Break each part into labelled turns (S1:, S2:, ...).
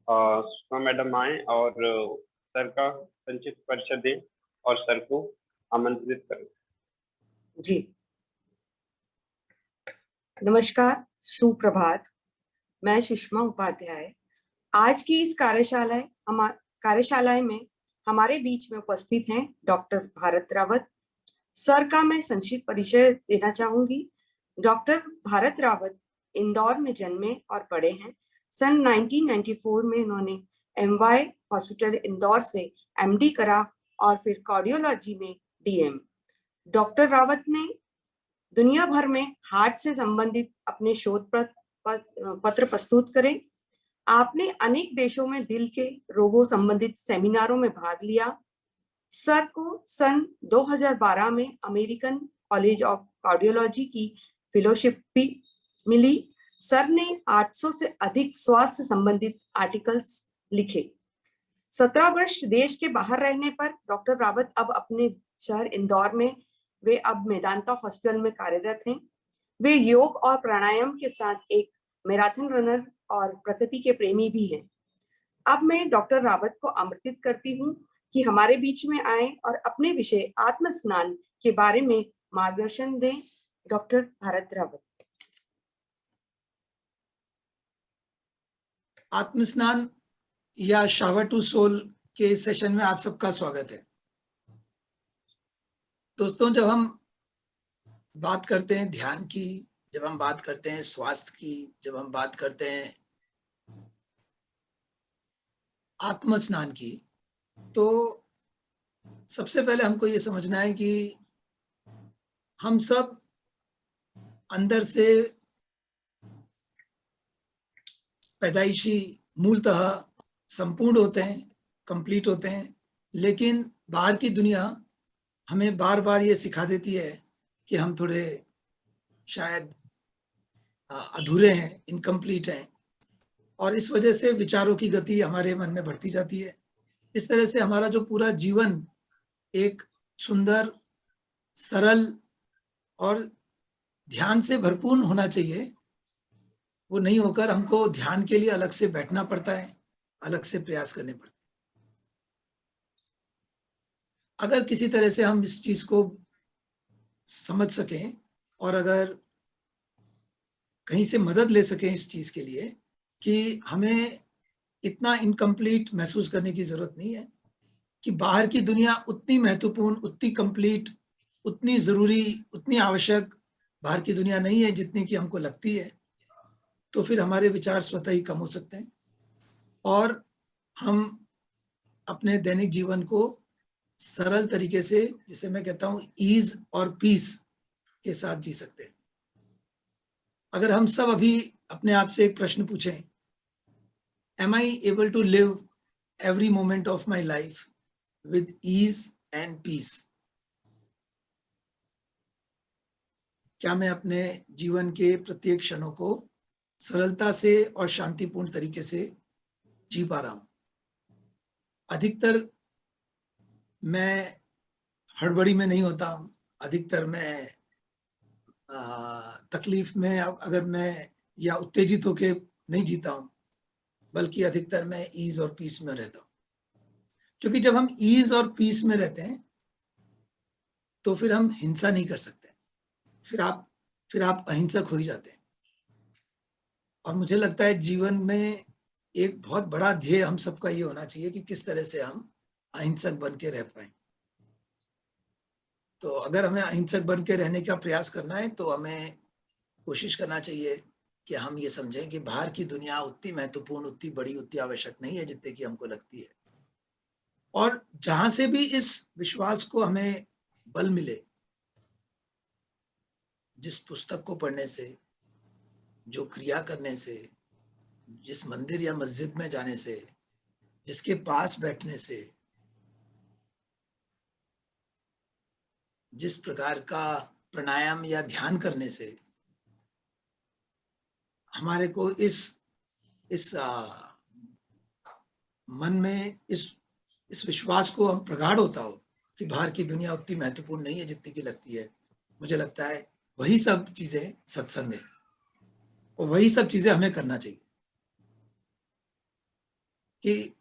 S1: Sushma madam आए और sir का संक्षिप्त परिचय दें और सर को आमंत्रित करें।
S2: जी, नमस्कार, सुप्रभात। मैं सुषमा उपाध्याय। आज की इस कार्यशाला में हमारे बीच में उपस्थित हैं डॉक्टर भारत रावत। सर का मैं संक्षिप्त परिचय देना चाहूंगी। डॉक्टर भारत रावत इंदौर में जन्मे और पढ़े हैं। सन 1994 में इन्होंने एमवाई हॉस्पिटल इंदौर से एमडी करा और फिर कार्डियोलॉजी में डीएम। डॉक्टर रावत ने दुनिया भर में हार्ट से संबंधित अपने शोध पत्र प्रस्तुत करें। आपने अनेक देशों में दिल के रोगों संबंधित सेमिनारों में भाग लिया। सर को सन 2012 में अमेरिकन कॉलेज ऑफ कार्डियोलॉजी की फेलोशिप भी मिली। सर ने 800 से अधिक स्वास्थ्य संबंधित आर्टिकल्स लिखे। 17 वर्ष देश के बाहर रहने पर डॉक्टर रावत अब अपने शहर इंदौर में वे अब मेदांता हॉस्पिटल में कार्यरत हैं। वे योग और प्राणायाम के साथ एक मैराथन रनर और प्रकृति के प्रेमी भी हैं। अब मैं डॉक्टर रावत को आमंत्रित करती हूँ कि हमारे बीच में आए और अपने विषय आत्म स्नान के बारे में मार्गदर्शन दें। डॉक्टर भारत रावत।
S3: आत्म स्नान या शावर टू सोल के सेशन में आप सबका स्वागत है। दोस्तों, जब हम बात करते हैं ध्यान की, जब हम बात करते हैं स्वास्थ्य की, जब हम बात करते हैं आत्म स्नान की, तो सबसे पहले हमको ये समझना है कि हम सब अंदर से पैदाइशी मूलतः संपूर्ण होते हैं, कंप्लीट होते हैं, लेकिन बाहर की दुनिया हमें बार बार ये सिखा देती है कि हम थोड़े शायद अधूरे हैं, इनकम्प्लीट हैं, और इस वजह से विचारों की गति हमारे मन में बढ़ती जाती है। इस तरह से हमारा जो पूरा जीवन एक सुंदर, सरल और ध्यान से भरपूर होना चाहिए, वो नहीं होकर हमको ध्यान के लिए अलग से बैठना पड़ता है, अलग से प्रयास करने पड़ते हैं। अगर किसी तरह से हम इस चीज को समझ सकें और अगर कहीं से मदद ले सकें इस चीज के लिए कि हमें इतना इनकम्प्लीट महसूस करने की जरूरत नहीं है, कि बाहर की दुनिया उतनी महत्वपूर्ण, उतनी कंप्लीट, उतनी जरूरी, उतनी आवश्यक बाहर की दुनिया नहीं है जितनी कि हमको लगती है, तो फिर हमारे विचार स्वतः ही कम हो सकते हैं और हम अपने दैनिक जीवन को सरल तरीके से, जिसे मैं कहता हूं ईज और पीस के साथ जी सकते हैं। अगर हम सब अभी अपने आप से एक प्रश्न पूछें, am I able to live every moment of my life with ease and peace? क्या मैं अपने जीवन के प्रत्येक क्षणों को सरलता से और शांतिपूर्ण तरीके से जी पा रहा हूं? अधिकतर मैं हड़बड़ी में नहीं होता हूं, अधिकतर मैं तकलीफ में अगर मैं या उत्तेजित होके नहीं जीता हूं, बल्कि अधिकतर मैं ईज और पीस में रहता हूं। क्योंकि जब हम ईज और पीस में रहते हैं तो फिर हम हिंसा नहीं कर सकते, फिर आप अहिंसक हो ही जाते हैं। और मुझे लगता है जीवन में एक बहुत बड़ा ध्येय हम सबका ये होना चाहिए कि किस तरह से हम अहिंसक बन के रह पाए। तो अगर हमें अहिंसक बन के रहने का प्रयास करना है तो हमें कोशिश करना चाहिए कि हम ये समझें कि बाहर की दुनिया उतनी महत्वपूर्ण, उतनी बड़ी, उतनी आवश्यक नहीं है जितने की हमको लगती है। और जहां से भी इस विश्वास को हमें बल मिले, जिस पुस्तक को पढ़ने से, जो क्रिया करने से, जिस मंदिर या मस्जिद में जाने से, जिसके पास बैठने से, जिस प्रकार का प्राणायाम या ध्यान करने से हमारे को इस मन में इस विश्वास को हम प्रगाढ़ होता हो कि बाहर की दुनिया उतनी महत्वपूर्ण नहीं है जितनी की लगती है, मुझे लगता है वही सब चीजें सत्संग है और वही सब चीजें हमें करना चाहिए। कि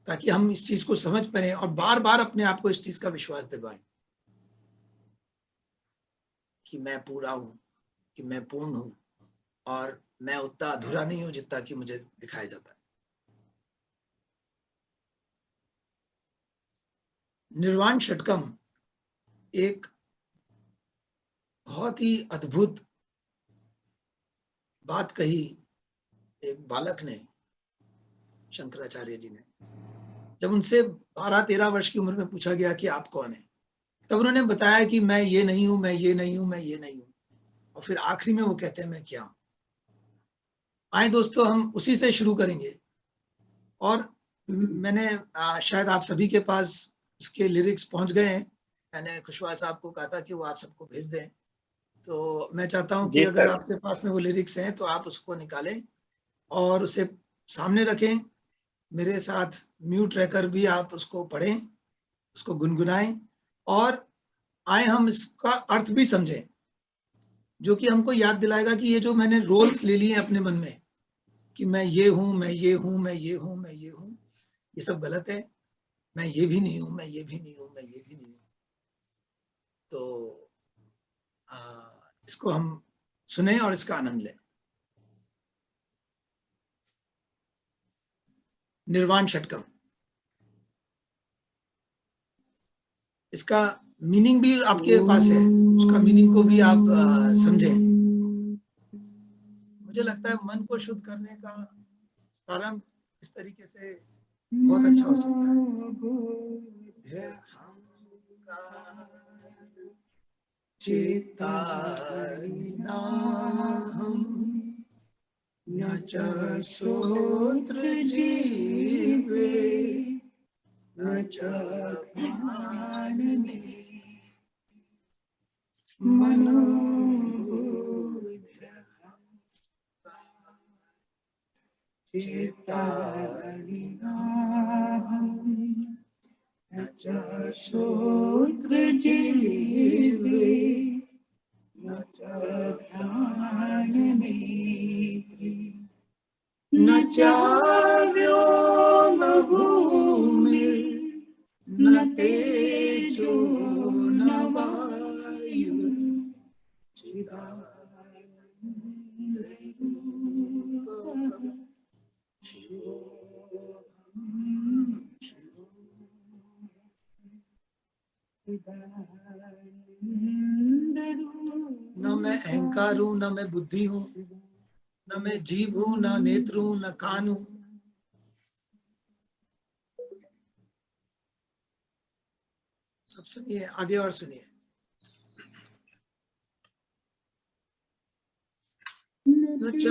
S3: ताकि हम इस चीज को समझ पाए और बार बार अपने आप को इस चीज का विश्वास दिलाएं कि मैं पूरा हूं, कि मैं पूर्ण हूं और मैं उतना अधूरा नहीं हूं जितना कि मुझे दिखाया जाता है। निर्वाण षटकम एक बहुत ही अद्भुत बात कही एक बालक ने, शंकराचार्य जी ने। जब उनसे 12-13 वर्ष की उम्र में पूछा गया कि आप कौन है, तब उन्होंने बताया कि मैं ये नहीं हूं, मैं ये नहीं हूं, मैं ये नहीं हूं। और फिर आखिरी में वो कहते हैं मैं क्या हूं। आए दोस्तों, हम उसी से शुरू करेंगे। और मैंने शायद आप सभी के पास उसके लिरिक्स पहुंच गए हैं। मैंने खुशवाहा साहब को कहा था कि वो आप सबको भेज दें, तो मैं चाहता हूं कि
S1: जी
S3: अगर
S1: सर।
S3: आपके पास में वो लिरिक्स हैं तो आप उसको निकालें और उसे सामने रखें, मेरे साथ म्यूट रहकर भी आप उसको पढ़ें, उसको गुनगुनाएं और आए हम इसका अर्थ भी समझें, जो कि हमको याद दिलाएगा कि ये जो मैंने रोल्स ले लिए अपने मन में कि मैं ये हूं, मैं ये हूं, मैं ये हूं, मैं ये हूं, ये सब गलत है। मैं ये भी नहीं हूं, मैं ये भी नहीं हूं, मैं ये भी नहीं हूं। तो इसको हम सुने और इसका आनंद लें। निर्वाण षटकम, इसका मीनिंग भी आपके पास है, उसका मीनिंग को भी आप समझें। मुझे लगता है मन को शुद्ध करने का प्रारंभ इस तरीके से बहुत अच्छा हो सकता है। चेतानिनाहं न च श्रोत्र जीवे न च ज्ञानिने मनो चेतानिनाहं न च श्रोत्र जीवे न च घ्राणनेत्री न चाव्योम भूमिर्न तेजो न वायुर्चिदानन्दरूपः शिवोऽहं न मैं अहंकार हूं, न मैं बुद्धि हूं, न मैं जीभ हूं, न नेत्र हूं, न कान हूं। सब सुनिए, आगे और सुनिए। न च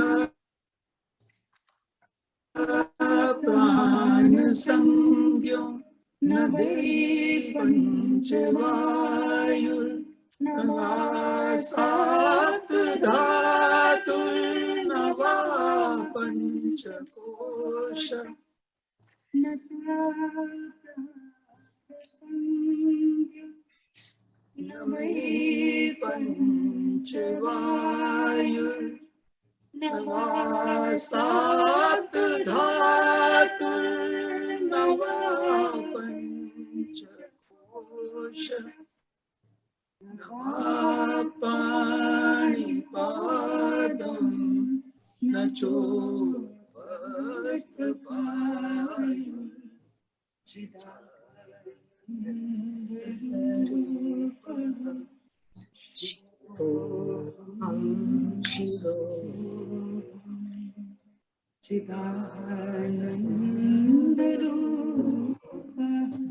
S3: प्राण संज्ञो न देहि पंच वायुर्न वा सात धातुर्न वा पंचकोश न मे पंच वायुर्न वा सात धातुर्न वा पंचकोश न वा पाणिपादं न चोपस्थ
S2: शिवोऽहं चिदानन्दरूपः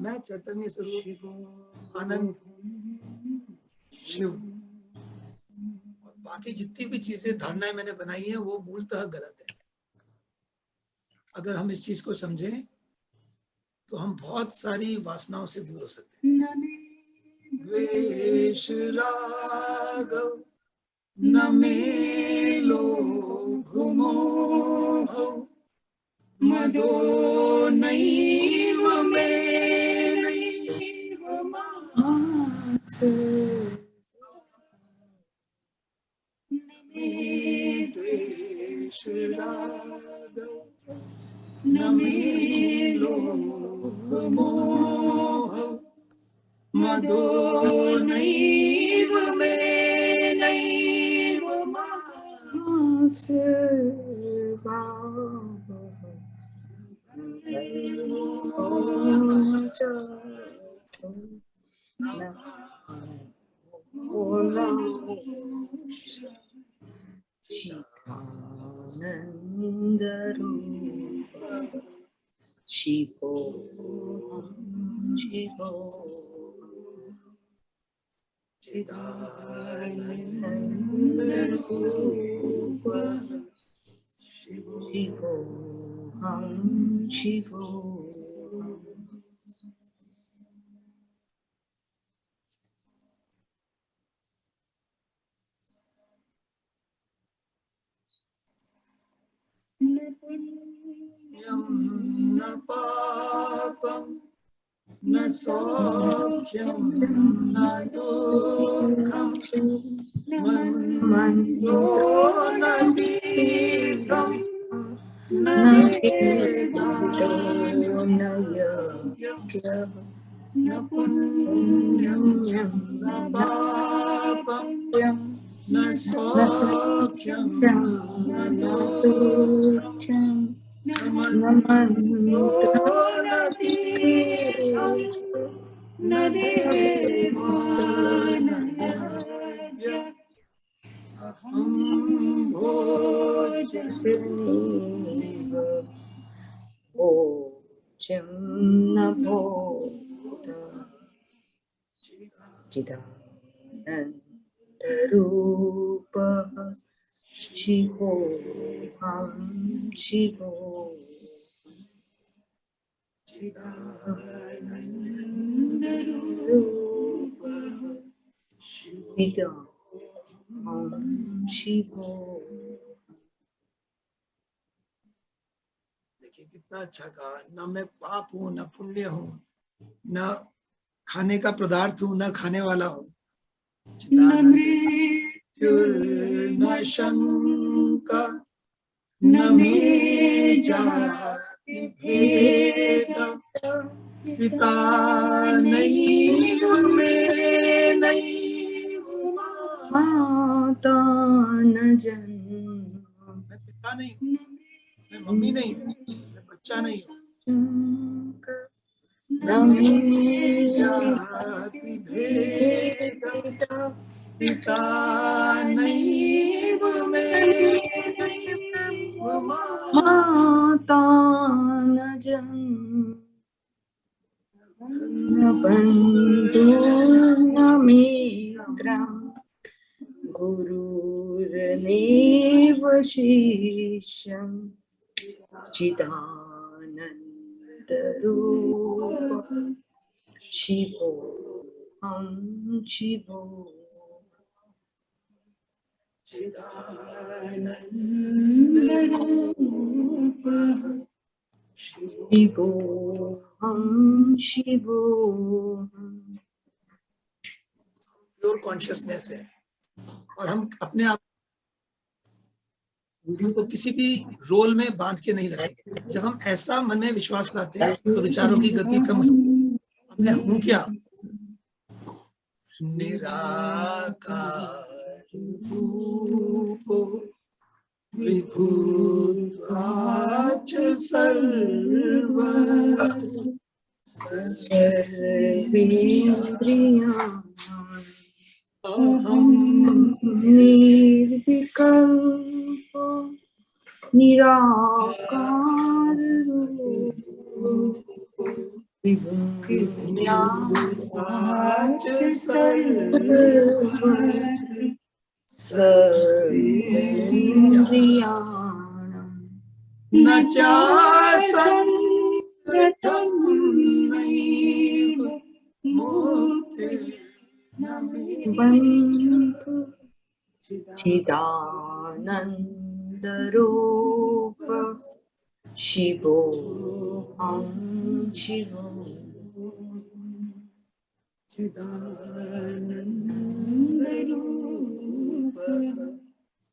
S3: मैं चैतन्य स्वरूप आनंद शिव। और बाकी जितनी भी चीजें धारणाएं मैंने बनाई हैं वो मूलतः गलत है। अगर हम इस चीज को समझें तो हम बहुत सारी वासनाओं से दूर हो सकते हैं। द्वेष राग न मे लोभ मोह मदो नैव मे नैव मात्स द्वेष राग न मे लोभ मोह मदो नैव मे नैव
S2: शिवो शिवो चिदानन्दरूप शिवो हम शिवो
S3: न पापं न सौख्यं न दुःखं मन्यो न दीर्घं न वेदान्तं न पुण्यं न पापं न सौख्यं न दुःखं न मन्यो न दीर्घं न देवा न यज्ञ अहं भोजनीव
S2: भोज्यं न भोद चिदानन्दरूपः शिवोऽहं शिवो चिदानन्दरूपः शिवोऽहं शिवो।
S3: देखिए कितना अच्छा कहा, न मैं पाप हूँ न पुण्य हूँ, न खाने का पदार्थ हूँ न खाने वाला हूँ, न शंका न मे जाति भेद पिता नैव मे नैव
S2: माता न जन्म
S3: मैं पिता नहीं हूँ, मैं मम्मी नहीं हूँ, मैं बच्चा नहीं हूँ, न मे जाति भेद पिता नैव मे नैव
S2: माता न जन्म न बन्धुर्न मित्रं गुरुर्नैव शिष्यं चिदानन्दरूप शिवोऽहं शिवो
S3: चिदानन्दरूप
S2: शिवोऽहं शिवो।
S3: प्योर कॉन्शियसनेस है और हम अपने आप को किसी भी रोल में बांध के नहीं रखेंगे। जब हम ऐसा मन में विश्वास लाते हैं तो विचारों की गति कम हो जाती है। मैं हूँ क्या? निराकार रूपो विभूत्वाच सर्वत्र
S2: सर्वेन्द्रियाणि
S3: अहं
S2: निर्विकल्पो निराकार
S3: रूपो विभूत्वाच सर्वत्र
S2: सर्वेन्द्रियाणां
S3: न चासंगतं नैव मुक्तिर्न मे
S2: बन्धु चिदानन्दरूप शिवोऽहं शिवो
S3: चिदानन्दरूप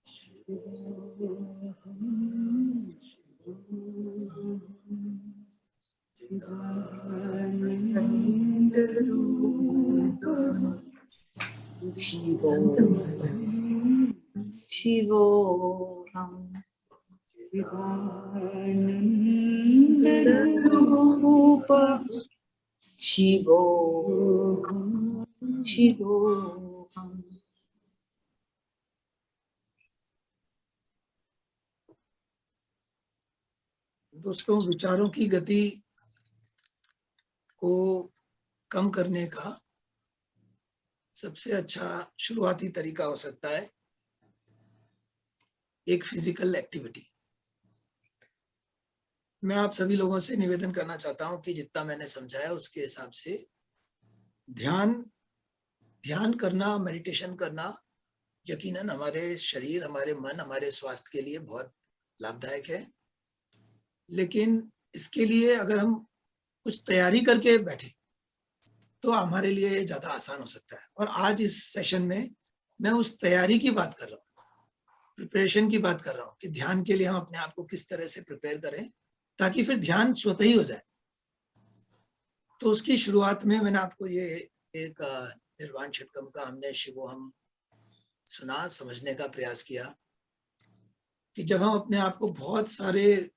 S3: शिवोऽहं शिवो।
S2: शिवोऽहं रूप शिवोऽहं।
S3: दोस्तों, विचारों की गति को कम करने का सबसे अच्छा शुरुआती तरीका हो सकता है एक फिजिकल एक्टिविटी। मैं आप सभी लोगों से निवेदन करना चाहता हूं कि जितना मैंने समझाया उसके हिसाब से ध्यान करना, मेडिटेशन करना यकीनन हमारे शरीर, हमारे मन, हमारे स्वास्थ्य के लिए बहुत लाभदायक है। लेकिन इसके लिए अगर हम कुछ तैयारी करके बैठे तो हमारे लिए ज्यादा आसान हो सकता है। और आज इस सेशन में मैं उस तैयारी की बात कर रहा हूँ, प्रिपरेशन की बात कर रहा हूँ कि ध्यान के लिए हम अपने आप को किस तरह से प्रिपेयर करें ताकि फिर ध्यान स्वतः ही हो जाए। तो उसकी शुरुआत में मैंने आपको ये एक निर्वाण षटकम का हमने शिवोहम सुना, समझने का प्रयास किया कि जब हम अपने आप को बहुत सारे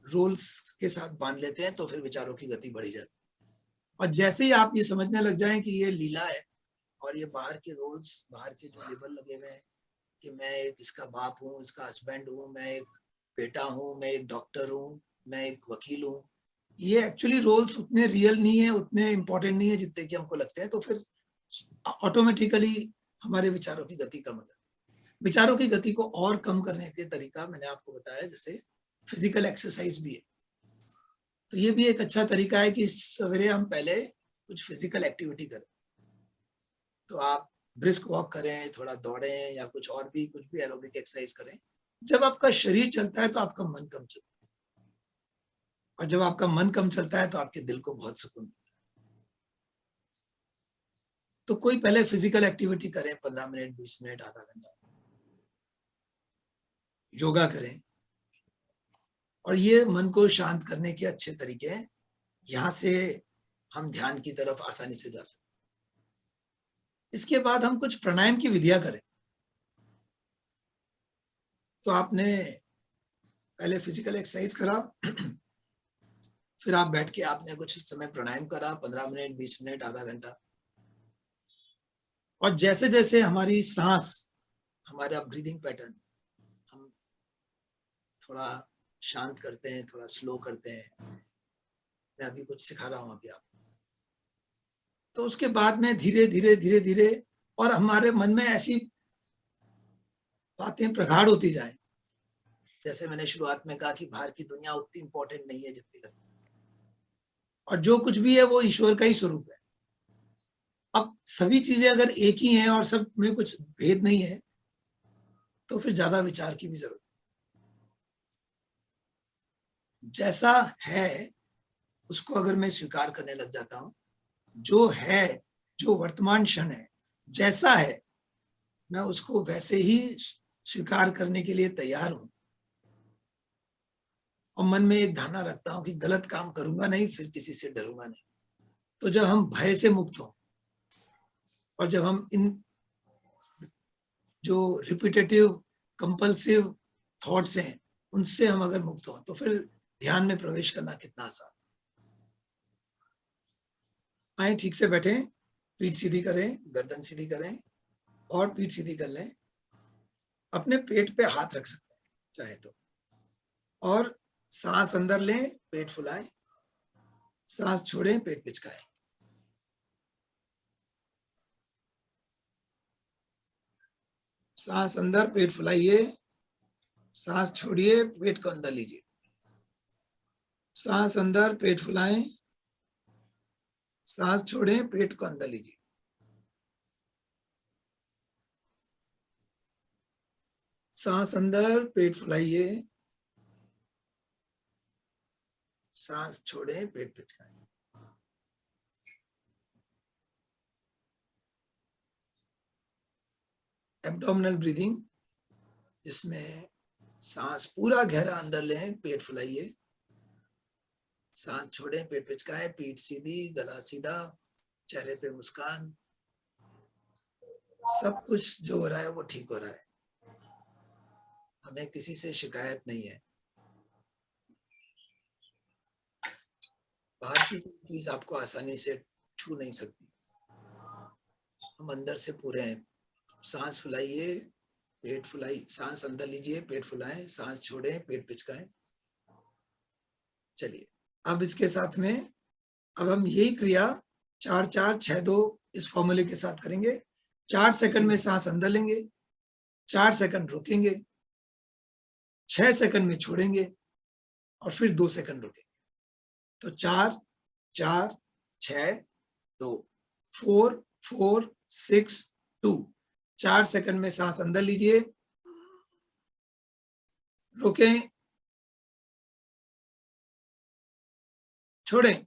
S3: रोल्स के साथ बांध लेते हैं तो फिर विचारों की गति बढ़ी जाती है। और जैसे ही आप ये समझने लग जाएं कि ये लीला है और ये बाहर के रोल्स, बाहर के जो लेबल लगे हुए हैं कि मैं एक इसका बाप हूँ, इसका हस्बैंड हूँ, मैं एक बेटा हूँ, मैं एक डॉक्टर हूँ, मैं एक वकील हूँ, ये एक्चुअली रोल्स उतने रियल नहीं है, उतने इम्पोर्टेंट नहीं है जितने कि हमको लगते हैं। तो फिर ऑटोमेटिकली हमारे विचारों की गति कम हो जाती है। विचारों की गति को और कम करने के तरीका मैंने आपको बताया, जैसे फिजिकल एक्सरसाइज भी है। तो ये भी एक अच्छा तरीका है कि सवेरे हम पहले कुछ फिजिकल एक्टिविटी करें। तो आप ब्रिस्क वॉक करें, थोड़ा दौड़ें या कुछ भी एरोबिक एक्सरसाइज करें। जब आपका शरीर चलता है तो आपका मन कम चलता है, और जब आपका मन कम चलता है तो आपके दिल को बहुत सुकून मिलता है। तो कोई पहले फिजिकल एक्टिविटी करें, 15 मिनट, 20 मिनट, आधा घंटा योगा करें। और ये मन को शांत करने के अच्छे तरीके हैं। यहाँ से हम ध्यान की तरफ आसानी से जा सकते हैं। इसके बाद हम कुछ प्राणायाम की विधियां करें। तो आपने पहले फिजिकल एक्सरसाइज करा, फिर आप बैठ के आपने कुछ समय प्राणायाम करा, 15 मिनट, 20 मिनट, आधा घंटा। और जैसे जैसे हमारी सांस, हमारा ब्रीदिंग पैटर्न हम थोड़ा शांत करते हैं, थोड़ा स्लो करते हैं, मैं अभी कुछ सिखा रहा हूं अभी आप, तो उसके बाद में धीरे धीरे धीरे धीरे और हमारे मन में ऐसी बातें प्रगाढ़ होती जाएं। जैसे मैंने शुरुआत में कहा कि बाहर की दुनिया उतनी इंपॉर्टेंट नहीं है जितनी लगती है, और जो कुछ भी है वो ईश्वर का ही स्वरूप है। अब सभी चीजें अगर एक ही हैं और सब में कुछ भेद नहीं है तो फिर ज्यादा विचार की भी जरूरत नहीं। जैसा है उसको अगर मैं स्वीकार करने लग जाता हूं, जो है, जो वर्तमान क्षण है, जैसा है, मैं उसको वैसे ही स्वीकार करने के लिए तैयार हूं। और मन में एक धारणा रखता हूं कि गलत काम करूंगा नहीं, फिर किसी से डरूंगा नहीं। तो जब हम भय से मुक्त हो और जब हम इन जो रिपीटेटिव कंपल्सिव थॉट्स हैं उनसे हम अगर मुक्त हो तो फिर ध्यान में प्रवेश करना कितना आसान। आए, ठीक से बैठे, पीठ सीधी करें, गर्दन सीधी करें और पीठ सीधी कर लें। अपने पेट पे हाथ रख सकते हैं चाहे तो, और सांस अंदर लें, पेट फुलाएं, सांस छोड़ें, पेट पिचकाएं। सांस अंदर, पेट फुलाइए, सांस छोड़िए, पेट को अंदर लीजिए। सांस अंदर, पेट फुलाएं, सांस छोड़ें, पेट को अंदर लीजिए। सांस अंदर, पेट फुलाइए, सांस छोड़ें, पेट पिचकाएं। एब्डोमिनल ब्रीदिंग, जिसमें सांस पूरा गहरा अंदर लें, पेट फुलाइए, सांस छोड़ें, पेट पिचकाएं, पीठ सीधी, गला सीधा, चेहरे पे मुस्कान, सब कुछ जो हो रहा है वो ठीक हो रहा है, हमें किसी से शिकायत नहीं है। बाहर की चीज आपको आसानी से छू नहीं सकती, हम अंदर से पूरे हैं। सांस फुलाइए, पेट फुलाइए, सांस अंदर लीजिए, पेट फुलाएं, सांस छोड़ें, पेट पिचकाएं। चलिए अब इसके साथ में अब हम यही क्रिया 4-4-6-2 इस फॉर्मूले के साथ करेंगे। 4 सेकंड में सांस अंदर लेंगे, 4 सेकंड रुकेंगे, 6 सेकंड में छोड़ेंगे और फिर 2 सेकंड रुकेंगे। तो 4-4-6-2 4-4-6-2। 4 सेकंड में सांस अंदर लीजिए, रोकें, छोड़ें,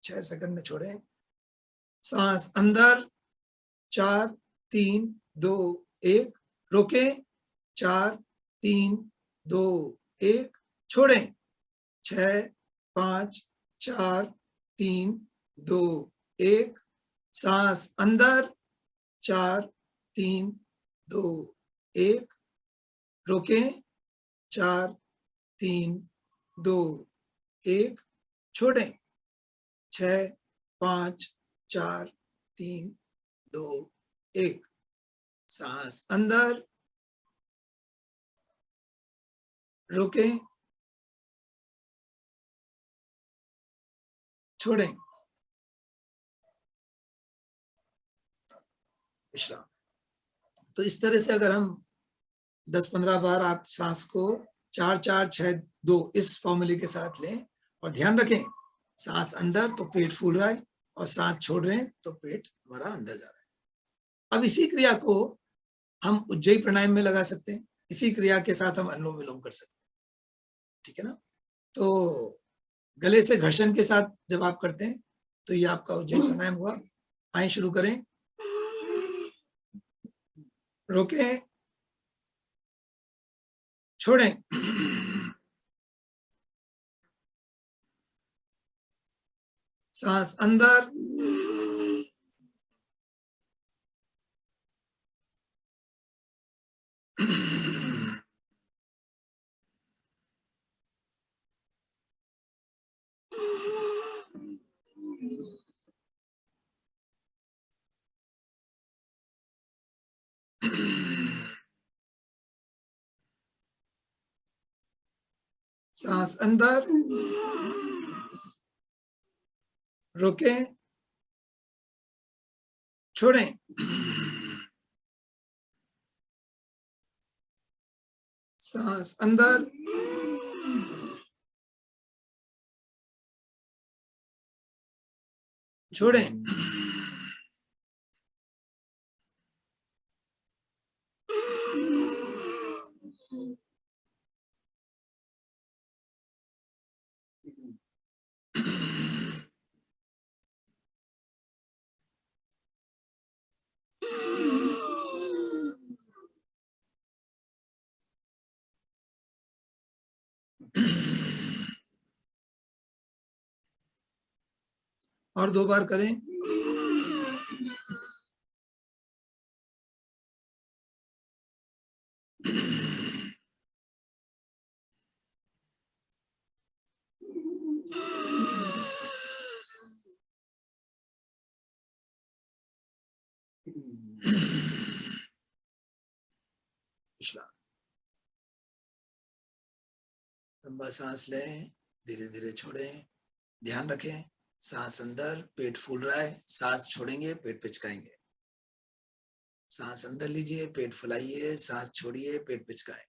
S3: 6 सेकंड में छोड़ें, सांस अंदर, 4-3-2-1, रोकें, 4-3-2-1, छोड़ें, 6-5-4-3-2-1, सांस अंदर, 4-3-2-1, रोकें, 4-3-2-1, छोड़ें, 6-5-4-3-2-1, सांस अंदर, रोकें, छोड़ें, विश्राम। तो इस तरह से अगर हम 10-15 बार आप सांस को 4-4-6-2 इस फॉर्मूले के साथ लें और ध्यान रखें सांस अंदर तो पेट फूल रहा है और सांस छोड़ रहे हैं तो पेट हमारा अंदर जा रहा है। अब इसी क्रिया को हम उज्जयी प्राणायाम में लगा सकते हैं, इसी क्रिया के साथ हम अनुलोम विलोम कर सकते हैं, ठीक है ना। तो गले से घर्षण के साथ जब आप करते हैं तो ये आपका उज्जयी प्राणायाम हुआ। आइए शुरू करें, रोकें, छोड़ें, सांस अंदर, सांस अंदर, रोकें, छोड़ें, सांस अंदर, छोड़ें, और 2 बार करें। विश्राम। लंबा सांस लें, धीरे धीरे छोड़ें, ध्यान रखें सांस अंदर, पेट फूल रहा है, सांस छोड़ेंगे, पेट पिचकाएंगे, सांस अंदर लीजिए, पेट फुलाइए, सांस छोड़िए, पेट पिचकाएं।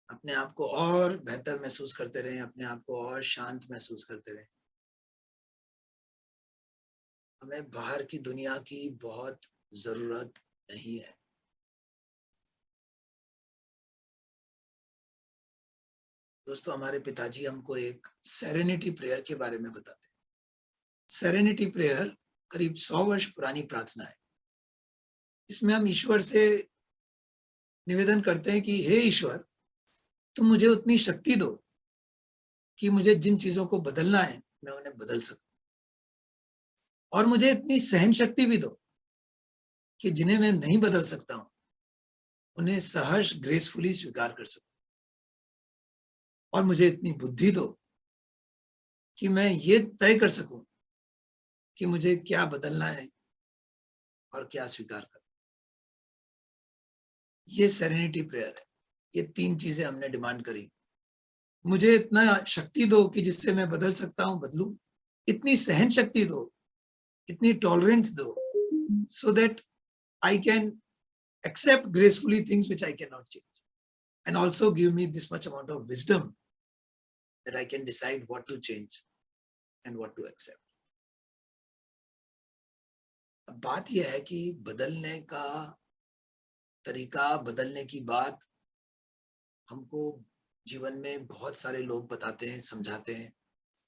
S3: अपने आप को और बेहतर महसूस करते रहें, अपने आप को और शांत महसूस करते रहें। हमें बाहर की दुनिया की बहुत जरूरत नहीं है। दोस्तों, हमारे पिताजी हमको एक सेरेनिटी प्रेयर के बारे में बताते हैं। सेरेनिटी प्रेयर करीब 100 वर्ष पुरानी प्रार्थना है। इसमें हम ईश्वर से निवेदन करते हैं कि हे ईश्वर, तुम मुझे उतनी शक्ति दो कि मुझे जिन चीजों को बदलना है मैं उन्हें बदल सकूं, और मुझे इतनी सहन शक्ति भी दो कि जिन्हें मैं नहीं बदल सकता हूं उन्हें सहर्ष ग्रेसफुली स्वीकार कर सकूं, और मुझे इतनी बुद्धि दो कि मैं ये तय कर सकूं कि मुझे क्या बदलना है और क्या स्वीकार करना। ये सेरेनिटी प्रेयर है। ये 3 चीजें हमने डिमांड करी। मुझे इतना शक्ति दो कि जिससे मैं बदल सकता हूं बदलूं, इतनी सहन शक्ति दो, इतनी टॉलरेंस दो, so that I can accept gracefully things which I cannot change, and also give me this much amount of wisdom that I can decide what to change and what to accept. अब बात यह है कि बदलने का तरीका, बदलने की बात हमको जीवन में बहुत सारे लोग बताते हैं, समझाते हैं,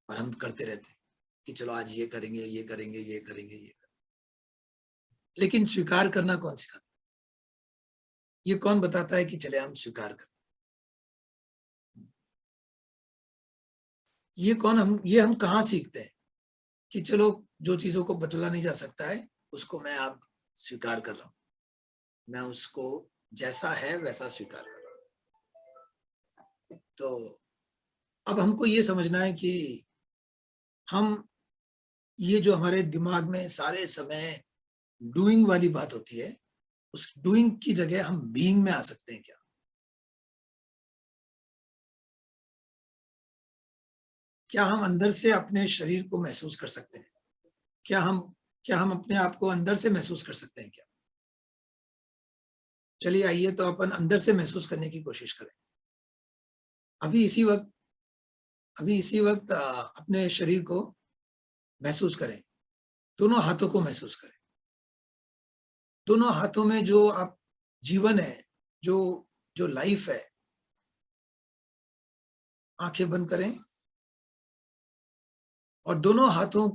S3: और हम करते रहते हैं कि चलो आज ये करेंगे, ये करेंगे, ये करेंगे, ये करेंगे। लेकिन स्वीकार करना कौन सिखाता है? ये कौन बताता है कि चले हम स्वीकार करें? ये हम कहाँ सीखते हैं कि चलो जो चीजों को बदला नहीं जा सकता है उसको मैं अब स्वीकार कर रहा हूं, मैं उसको जैसा है वैसा स्वीकार कर रहा हूं। तो अब हमको ये समझना है कि हम ये जो हमारे दिमाग में सारे समय डूइंग वाली बात होती है, उस डूइंग की जगह हम बीइंग में आ सकते हैं क्या? क्या हम अंदर से अपने शरीर को महसूस कर सकते हैं? क्या हम अपने आप को अंदर से महसूस कर सकते हैं क्या? चलिए आइए तो अपन अंदर से महसूस करने की कोशिश करें। अभी इसी वक्त अपने शरीर को महसूस करें, दोनों हाथों को महसूस करें। दोनों हाथों में जो आप जीवन है, जो लाइफ है, आंखें बंद करें और दोनों हाथों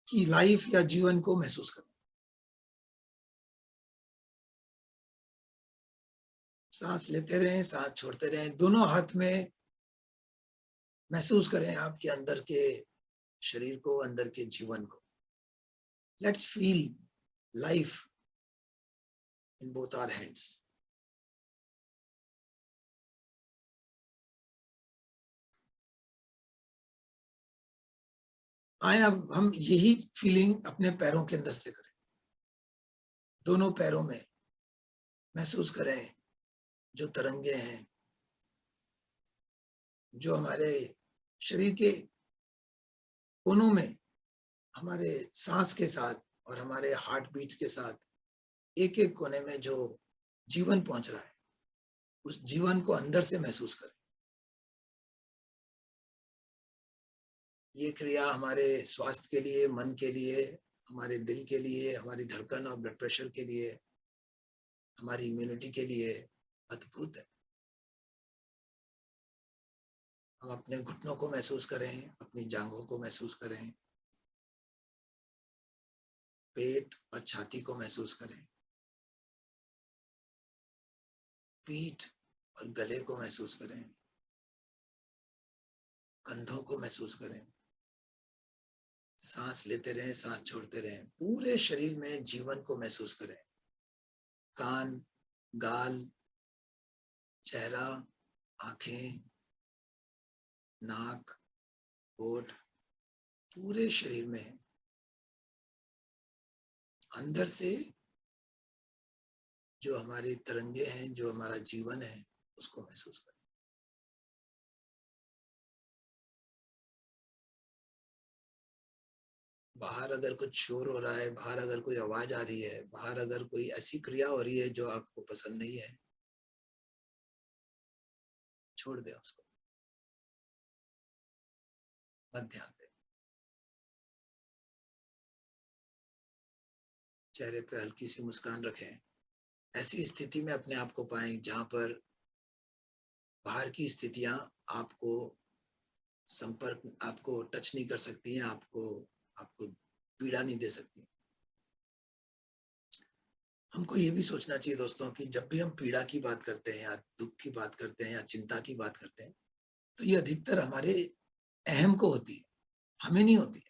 S3: की लाइफ या जीवन को महसूस करें। सांस लेते रहें, सांस छोड़ते रहें। दोनों हाथ में महसूस करें आपके अंदर के शरीर को, अंदर के जीवन को। Let's feel life in both our hands. आए अब हम यही फीलिंग अपने पैरों के अंदर से करें। दोनों पैरों में महसूस करें जो तरंगे हैं, जो हमारे शरीर के कोनों में हमारे सांस के साथ और हमारे हार्ट बीट्स के साथ एक एक कोने में जो जीवन पहुंच रहा है, उस जीवन को अंदर से महसूस करें। ये क्रिया हमारे स्वास्थ्य के लिए, मन के लिए, हमारे दिल के लिए, हमारी धड़कन और ब्लड प्रेशर के लिए, हमारी इम्यूनिटी के लिए अद्भुत है। हम अपने घुटनों को महसूस करें, अपनी जांघों को महसूस करें, पेट और छाती को महसूस करें, पीठ और गले को महसूस करें, कंधों को महसूस करें। सांस लेते रहें, सांस छोड़ते रहें। पूरे शरीर में जीवन को महसूस करें। कान, गाल, चेहरा, आंखें, नाक, होठ, पूरे शरीर में अंदर से जो हमारी तरंगे हैं, जो हमारा जीवन है, उसको महसूस करें। बाहर अगर कुछ शोर हो रहा है, बाहर अगर कोई आवाज आ रही है, बाहर अगर कोई ऐसी क्रिया हो रही है जो आपको पसंद नहीं है, छोड़ दें उसको, मत ध्यान दें। चेहरे पे हल्की सी मुस्कान रखें। ऐसी स्थिति में अपने आप को पाएं जहां पर बाहर की स्थितियां आपको आपको टच नहीं कर सकती हैं, आपको पीड़ा नहीं दे सकती। हमको ये भी सोचना चाहिए दोस्तों कि जब भी हम पीड़ा की बात करते हैं या दुख की बात करते हैं या चिंता की बात करते हैं, तो ये अधिकतर हमारे अहम को होती है, हमें नहीं होती है।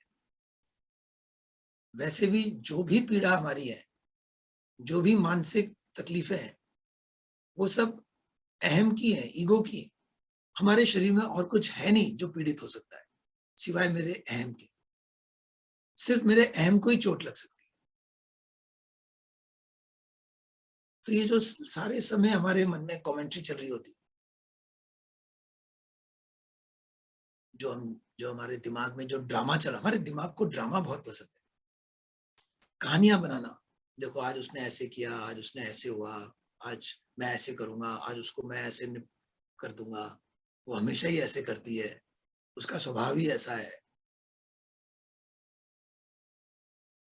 S3: वैसे भी जो भी पीड़ा हमारी है, जो भी मानसिक तकलीफें हैं, वो सब अहम की है, ईगो की है। हमारे शरीर में और कुछ है नहीं जो पीड़ित हो सकता है सिवाय मेरे अहम के। सिर्फ मेरे अहम को ही चोट लग सकती है। तो ये जो सारे समय हमारे मन में कमेंट्री चल रही होती, जो हमारे दिमाग में जो ड्रामा चला, हमारे दिमाग को ड्रामा बहुत पसंद है, कहानियां बनाना। देखो आज उसने ऐसे किया, आज उसने ऐसे हुआ, आज मैं ऐसे करूंगा, आज उसको मैं ऐसे कर दूंगा, वो हमेशा ही ऐसे करती है, उसका स्वभाव ही ऐसा है।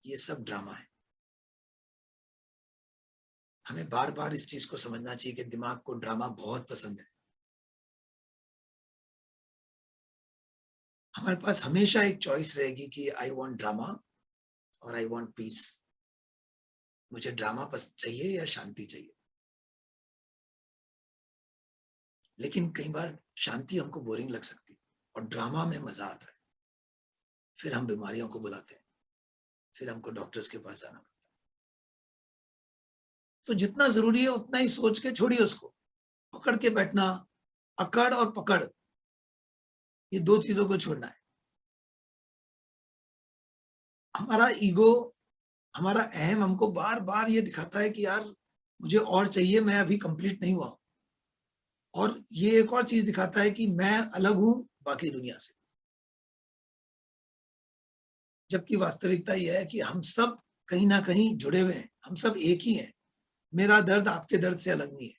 S3: ये सब ड्रामा है। हमें बार बार इस चीज को समझना चाहिए कि दिमाग को ड्रामा बहुत पसंद है। हमारे पास हमेशा एक चॉइस रहेगी कि आई वांट ड्रामा और आई वांट पीस। मुझे ड्रामा पसंद चाहिए या शांति चाहिए। लेकिन कई बार शांति हमको बोरिंग लग सकती है और ड्रामा में मजा आता है। फिर हम बीमारियों को बुलाते हैं, फिर हमको डॉक्टर्स के पास जाना पड़ता है। तो जितना जरूरी है उतना ही सोच के छोड़िए उसको। पकड़ के बैठना, अकड़ और पकड़, ये दो चीजों को छोड़ना है। हमारा ईगो, हमारा अहम हमको बार बार ये दिखाता है कि यार मुझे और चाहिए, मैं अभी कंप्लीट नहीं हुआ। और ये एक और चीज दिखाता है कि मैं अलग हूं बाकी दुनिया से। जबकि वास्तविकता यह है कि हम सब कहीं ना कहीं जुड़े हुए हैं, हम सब एक ही हैं। मेरा दर्द आपके दर्द से अलग नहीं है।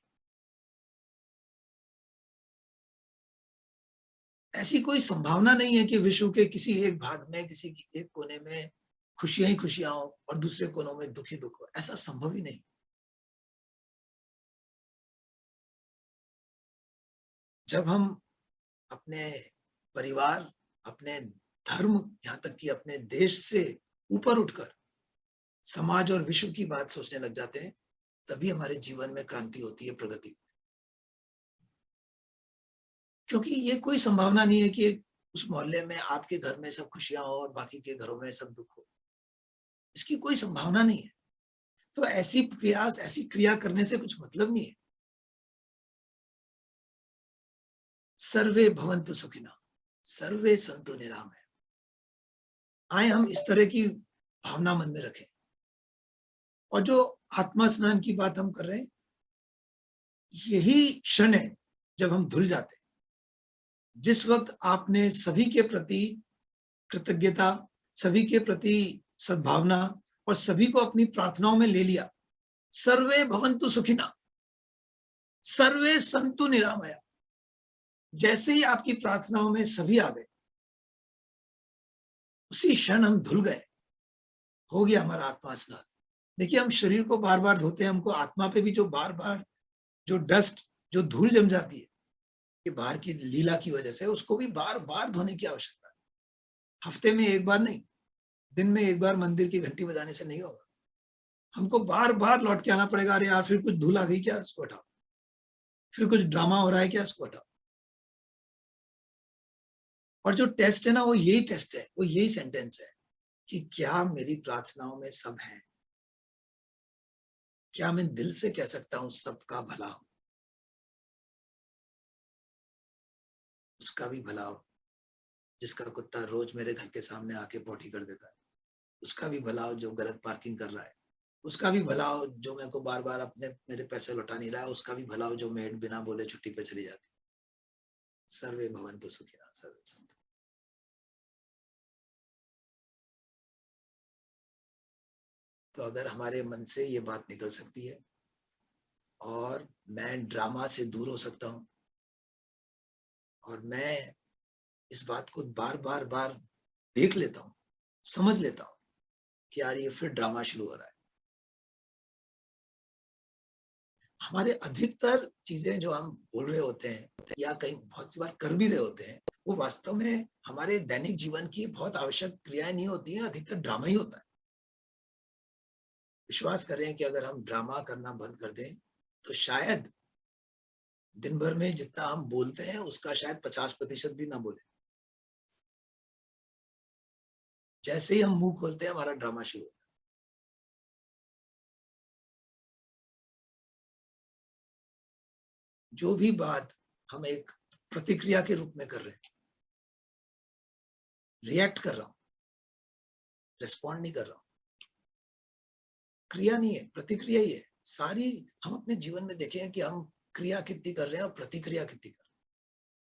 S3: ऐसी कोई संभावना नहीं है कि विश्व के किसी एक भाग में, किसी एक कोने में खुशियां ही खुशियां हो और दूसरे कोनों में दुख ही दुख हो। ऐसा संभव ही नहीं। जब हम अपने परिवार, अपने धर्म, यहाँ तक कि अपने देश से ऊपर उठकर समाज और विश्व की बात सोचने लग जाते हैं, तभी हमारे जीवन में क्रांति होती है, प्रगति। क्योंकि ये कोई संभावना नहीं है कि उस मोहल्ले में आपके घर में सब खुशियां हो और बाकी के घरों में सब दुख हो। इसकी कोई संभावना नहीं है। तो ऐसी प्रयास, ऐसी क्रिया करने से कुछ मतलब नहीं है। सर्वे भवन्तु सुखिनः, सर्वे सन्तु निरामया। आए हम इस तरह की भावना मन में रखें। और जो आत्मा स्नान की बात हम कर रहे हैं, यही क्षण है जब हम धुल जाते हैं। जिस वक्त आपने सभी के प्रति कृतज्ञता, सभी के प्रति सद्भावना और सभी को अपनी प्रार्थनाओं में ले लिया, सर्वे भवन्तु सुखिनः, सर्वे सन्तु निरामया, जैसे ही आपकी प्रार्थनाओं में सभी आ गए, उसी क्षण हम धुल गए, हो गया हमारा आत्मा स्नान। देखिए हम शरीर को बार बार धोते हैं, हमको आत्मा पे भी जो बार बार जो डस्ट, जो धूल जम जाती है कि बाहर की लीला की वजह से, उसको भी बार बार धोने की आवश्यकता है। हफ्ते में एक बार नहीं, दिन में एक बार मंदिर की घंटी बजाने से नहीं होगा। हमको बार बार लौट के आना पड़ेगा। अरे यार फिर कुछ धूल आ गई क्या, इसको हटाओ। फिर कुछ ड्रामा हो रहा है क्या, इसको हटाओ। और जो टेस्ट है ना, वो यही टेस्ट है, वो यही सेंटेंस है कि क्या मेरी प्रार्थनाओं में सब है? क्या मैं दिल से कह सकता हूं सबका भला हो? उसका भी भला हो जिसका कुत्ता रोज मेरे घर के सामने आके पॉटी कर देता है। उसका भी भला हो जो गलत पार्किंग कर रहा है। उसका भी भला हो जो मेरे को बार बार अपने मेरे पैसे लौटा नहीं रहा है। उसका भी भला हो जो मेड बिना बोले छुट्टी पे चली जाती है। सर्वे भवन्तु सुखिनः, सर्वे सन्तु। तो अगर हमारे मन से ये बात निकल सकती है और मैं ड्रामा से दूर हो सकता हूं और मैं इस बात को बार बार बार देख लेता हूं, समझ लेता हूं कि यार ये फिर ड्रामा शुरू हो रहा है। हमारे अधिकतर चीजें जो हम बोल रहे होते हैं या कहीं बहुत सी बार कर भी रहे होते हैं, वो वास्तव में हमारे दैनिक जीवन की बहुत आवश्यक क्रियाएं नहीं होती हैं, अधिकतर ड्रामा ही होता है। विश्वास कर रहे हैं कि अगर हम ड्रामा करना बंद कर दें तो शायद दिन भर में जितना हम बोलते हैं उसका शायद 50% भी ना बोले। जैसे ही हम मुंह खोलते हैं हमारा ड्रामा शुरू होता है। जो भी बात हम एक प्रतिक्रिया के रूप में कर रहे हैं, रिएक्ट कर रहा हूं, रिस्पॉन्ड नहीं कर रहा हूं, क्रिया नहीं है, प्रतिक्रिया ही है सारी। हम अपने जीवन में देखें कि हम क्रिया कितनी कर रहे हैं और प्रतिक्रिया कितनी कर रहे हैं।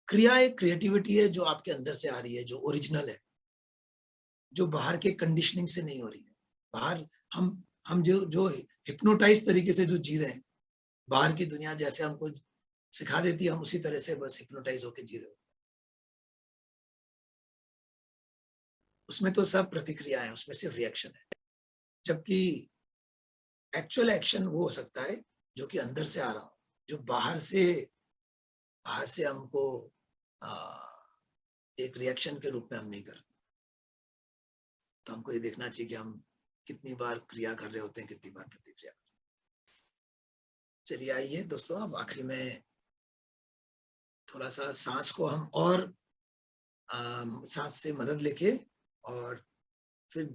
S3: क्रिया एक क्रिएटिविटी है जो आपके अंदर से आ रही है, जो ओरिजिनल है, जो बाहर के कंडीशनिंग से नहीं हो रही है। बाहर हम जो हिप्नोटाइज तरीके से जो जी रहे हैं, बाहर की दुनिया जैसे हमको सिखा देती है, हम उसी तरह से बस हिप्नोटाइज होकर जी रहे हो। उसमें तो सब प्रतिक्रिया है, उसमें सिर्फ रिएक्शन है। जबकि एक्चुअल एक्शन वो हो सकता है जो कि अंदर से आ रहा हो, जो बाहर से हमको एक रिएक्शन के रूप में हम नहीं कर। तो हमको ये देखना चाहिए कि हम कितनी बार क्रिया कर रहे होते हैं, कितनी बार प्रतिक्रिया कर रहे हैं। चलिए आइए दोस्तों, अब आखिरी में थोड़ा सा सांस को हम और सांस से मदद लेके और फिर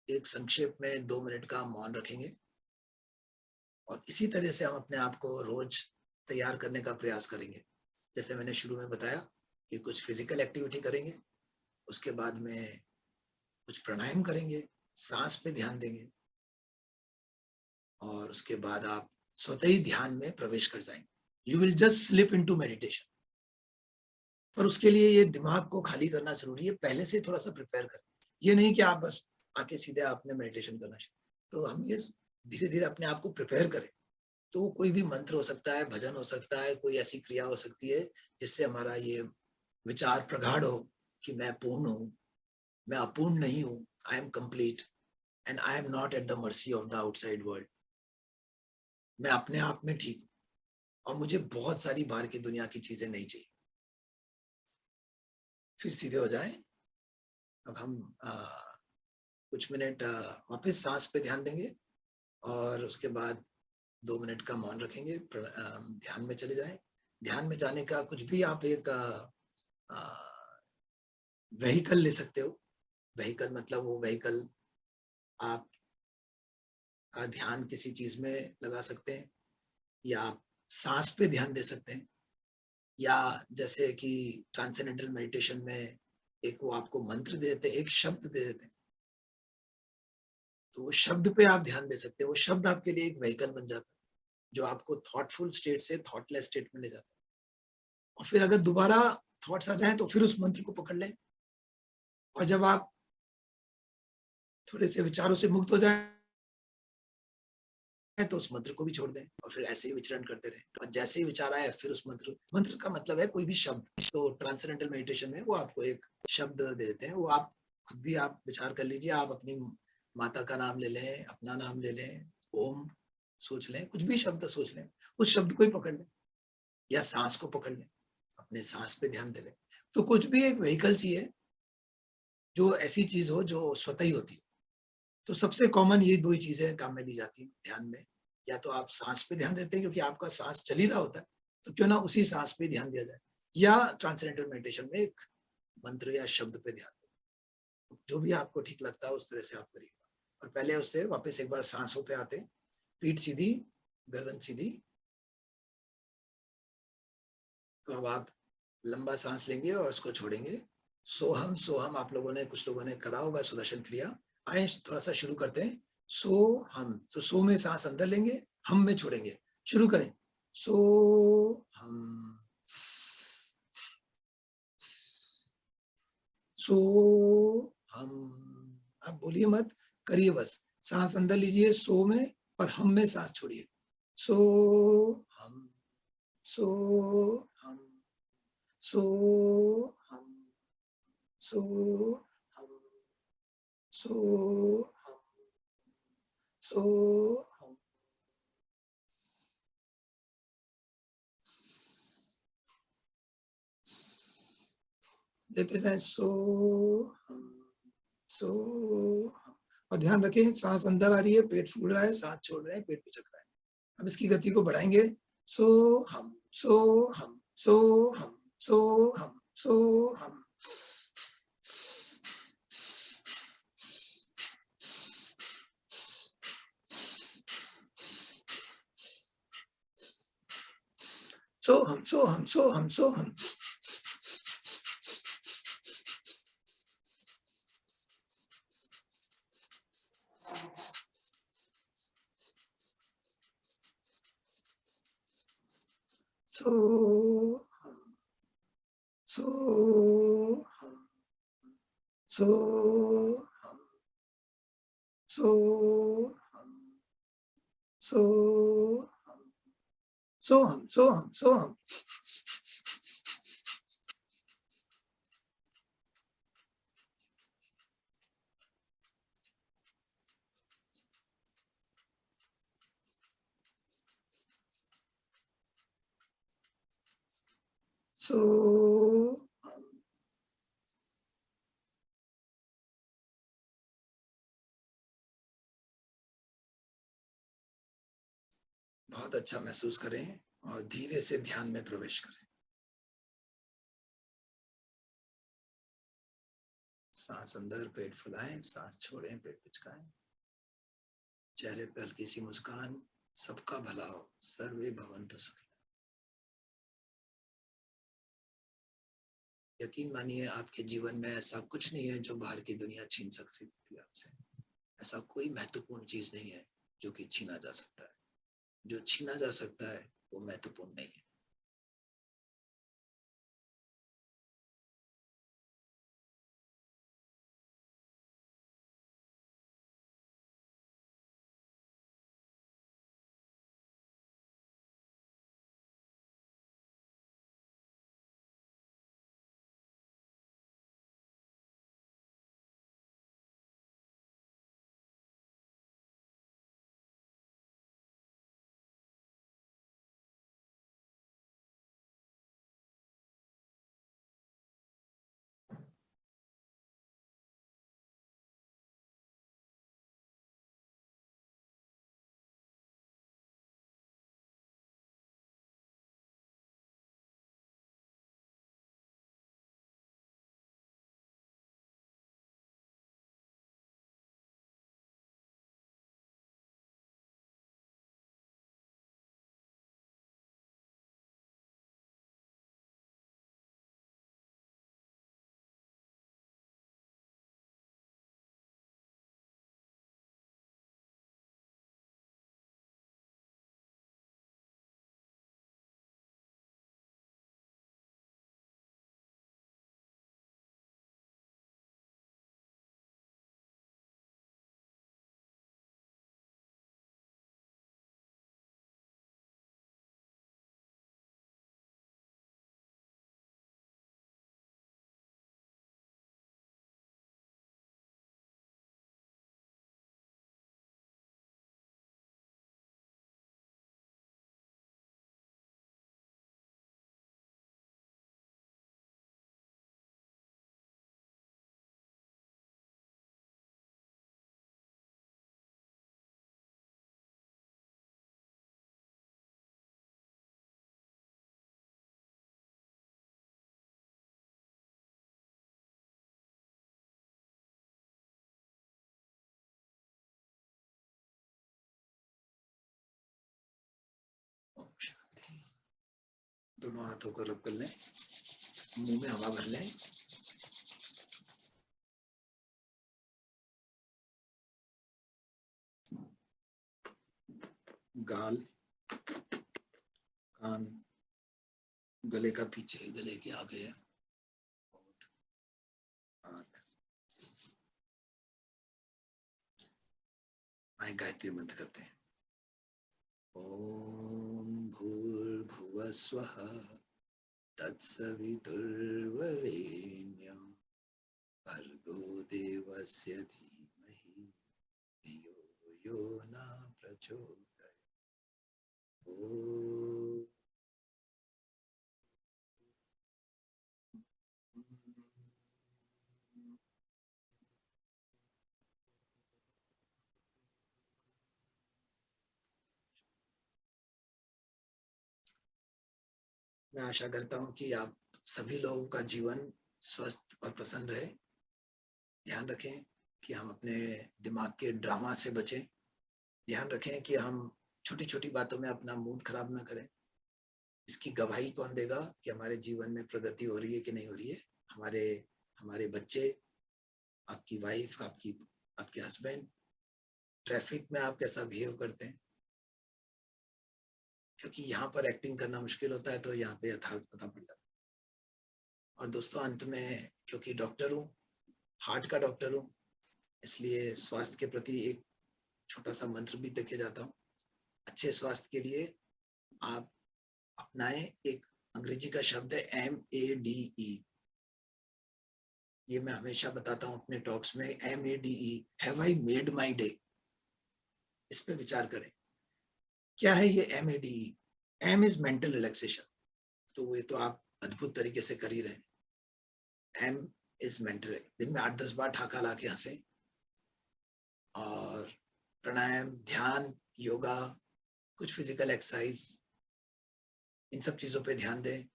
S3: एक संक्षेप में 2 मिनट का मौन रखेंगे। और इसी तरह से हम अपने आप को रोज तैयार करने का प्रयास करेंगे। जैसे मैंने शुरू में बताया कि कुछ फिजिकल एक्टिविटी करेंगे, उसके बाद में कुछ प्राणायाम करेंगे, सांस पे ध्यान देंगे और उसके बाद आप स्वतः ही ध्यान में प्रवेश कर जाएंगे। You will just slip into meditation. पर उसके लिए ये दिमाग को खाली करना जरूरी है, पहले से थोड़ा सा प्रिपेयर करें। ये नहीं कि आप बस आके सीधे आपने मेडिटेशन करना शुरू। तो हम ये धीरे धीरे अपने आप को प्रिपेयर करें। तो कोई भी मंत्र हो सकता है, भजन हो सकता है, कोई ऐसी क्रिया हो सकती है जिससे हमारा ये विचार प्रगाढ़ हो कि मैं पूर्ण हूँ, मैं अपूर्ण नहीं हूँ, I am complete and I am not at the mercy of the outside world. मैं अपने आप में ठीक हूँ और मुझे बहुत सारी बाहर की दुनिया की चीजें नहीं चाहिए। फिर सीधे हो जाएं। अब हम कुछ मिनट वापस सांस पे ध्यान देंगे और उसके बाद 2 मिनट का मौन रखेंगे, ध्यान में चले जाएं। ध्यान में जाने का कुछ भी आप एक व्हीकल ले सकते हो। व्हीकल मतलब वो व्हीकल आप का ध्यान किसी चीज में लगा सकते हैं, या आप सांस पे ध्यान दे सकते हैं, या जैसे कि ट्रांसेंडेंटल मेडिटेशन में एक वो आपको मंत्र दे देते हैं, एक शब्द दे देते हैं, तो वो शब्द पे आप ध्यान दे सकते हैं। वो शब्द आपके लिए एक व्हीकल बन जाता है जो आपको थॉटफुल स्टेट से थॉटलेस स्टेट में ले जाता है। और फिर अगर दोबारा थॉट्स आ जाए तो फिर उस मंत्र को पकड़ लें, और जब आप थोड़े से विचारों से मुक्त हो जाए तो उस मंत्र को भी छोड़ दें और फिर ऐसे ही विचरण करते रहें। और जैसे ही विचार आए फिर उस मंत्र का मतलब है कोई भी शब्द। तो ट्रांसेंडेंटल मेडिटेशन में वो आपको एक शब्द दे देते हैं, वो आप खुद भी आप विचार कर लीजिए। आप अपनी माता का नाम ले लें, अपना नाम ले लें, ओम सोच लें, कुछ भी शब्द सोच लें, उस शब्द को ही पकड़ लें, या सांस को पकड़ लें, अपने सांस पे ध्यान दे लें। तो कुछ भी एक व्हीकल चाहिए जो ऐसी चीज हो जो स्वतः ही होती है। तो सबसे कॉमन ये 2 ही चीजें काम में ली जाती है ध्यान में। या तो आप सांस पे ध्यान देते हैं क्योंकि आपका सांस चल ही रहा होता है, तो क्यों ना उसी सांस पे ध्यान दिया जाए, या ट्रांसेंडेंटल मेडिटेशन में एक मंत्र या शब्द पे ध्यान दें। जो भी आपको ठीक लगता है उस तरह से आप करिए। और पहले उससे वापस एक बार सांसों पे आते हैं, पीठ सीधी, गर्दन सीधी। तो अब आप लंबा सांस लेंगे और उसको छोड़ेंगे। सोहम सोहम आप लोगों ने, कुछ लोगों ने करा होगा सुदर्शन क्रिया। आए थोड़ा सा शुरू करते हैं। सो हम, तो सो में सांस अंदर लेंगे, हम में छोड़ेंगे। शुरू करें। सो हम, सो हम। आप बोलिए मत, करिए बस। सांस अंदर लीजिए सो में, और हम में सांस छोड़िए। सो हम, सो हम, सो हम, सो हम, सो हम, सो हम। लेते जाए। सो हम, सो हम। और ध्यान रखें सांस अंदर आ रही है, पेट फूल रहा है, सांस छोड़ रहे हैं, पेट पिचक रहा है। अब इसकी गति को बढ़ाएंगे। सो हम सो हम सो हम सो हम सो हम। सो हम सो हम सो हम सो हम। सो हम सो हम सो हम सो हम सो हम सो हम सो हम सो हम। सो हम। बहुत अच्छा महसूस करें और धीरे से ध्यान में प्रवेश करें। सांस अंदर, पेट फुलाएं, सांस छोड़ें, पेट पिचकाएं। चेहरे पर हल्की सी मुस्कान। सबका भला हो। सर्वे भवन्तु सुखिनः। यकीन मानिए आपके जीवन में ऐसा कुछ नहीं है जो बाहर की दुनिया छीन सकती है आपसे। ऐसा कोई महत्वपूर्ण चीज नहीं है जो कि छीना जा सकता है। जो छीना जा सकता है वो महत्वपूर्ण नहीं है। ओम शांति। दोनों हाथों को रब कर लें, मुंह में हवा भर लें। गाल, कान, गले का पीछे, गले के आगे, हाथ। आए गायत्री मंत्र करते हैं। ओम भूर्भुवः स्वः तत्सवितुर्वरेण्यं भर्गो देवस्य धीमहि धियो यो न प्रचोदयात्। ओम मैं आशा करता हूं कि आप सभी लोगों का जीवन स्वस्थ और प्रसन्न रहे। ध्यान रखें कि हम अपने दिमाग के ड्रामा से बचें। ध्यान रखें कि हम छोटी छोटी बातों में अपना मूड खराब ना करें। इसकी गवाही कौन देगा कि हमारे जीवन में प्रगति हो रही है कि नहीं हो रही है? हमारे हमारे बच्चे, आपकी वाइफ, आपके हस्बैंड, ट्रैफिक में आप कैसा बिहेव करते हैं, क्योंकि यहाँ पर एक्टिंग करना मुश्किल होता है तो यहाँ पे यथार्थ पता पड़ जाता है। और दोस्तों, अंत में, क्योंकि डॉक्टर हूँ, हार्ट का डॉक्टर हूँ, इसलिए स्वास्थ्य के प्रति एक छोटा सा मंत्र भी देके जाता हूँ। अच्छे स्वास्थ्य के लिए आप अपनाएं एक अंग्रेजी का शब्द है MADE। ये मैं हमेशा बताता हूँ अपने टॉक्स में, MADE, have I made my day. इस पे विचार करें, क्या है ये MADE? M is mental relaxation, तो ये तो आप अद्भुत तरीके से कर ही रहे हैं। M इज मेंटल, दिन में 8-10 बार ठाका ला के हंसे, और प्राणायाम, ध्यान, योगा, कुछ फिजिकल एक्सरसाइज, इन सब चीजों पे ध्यान दें,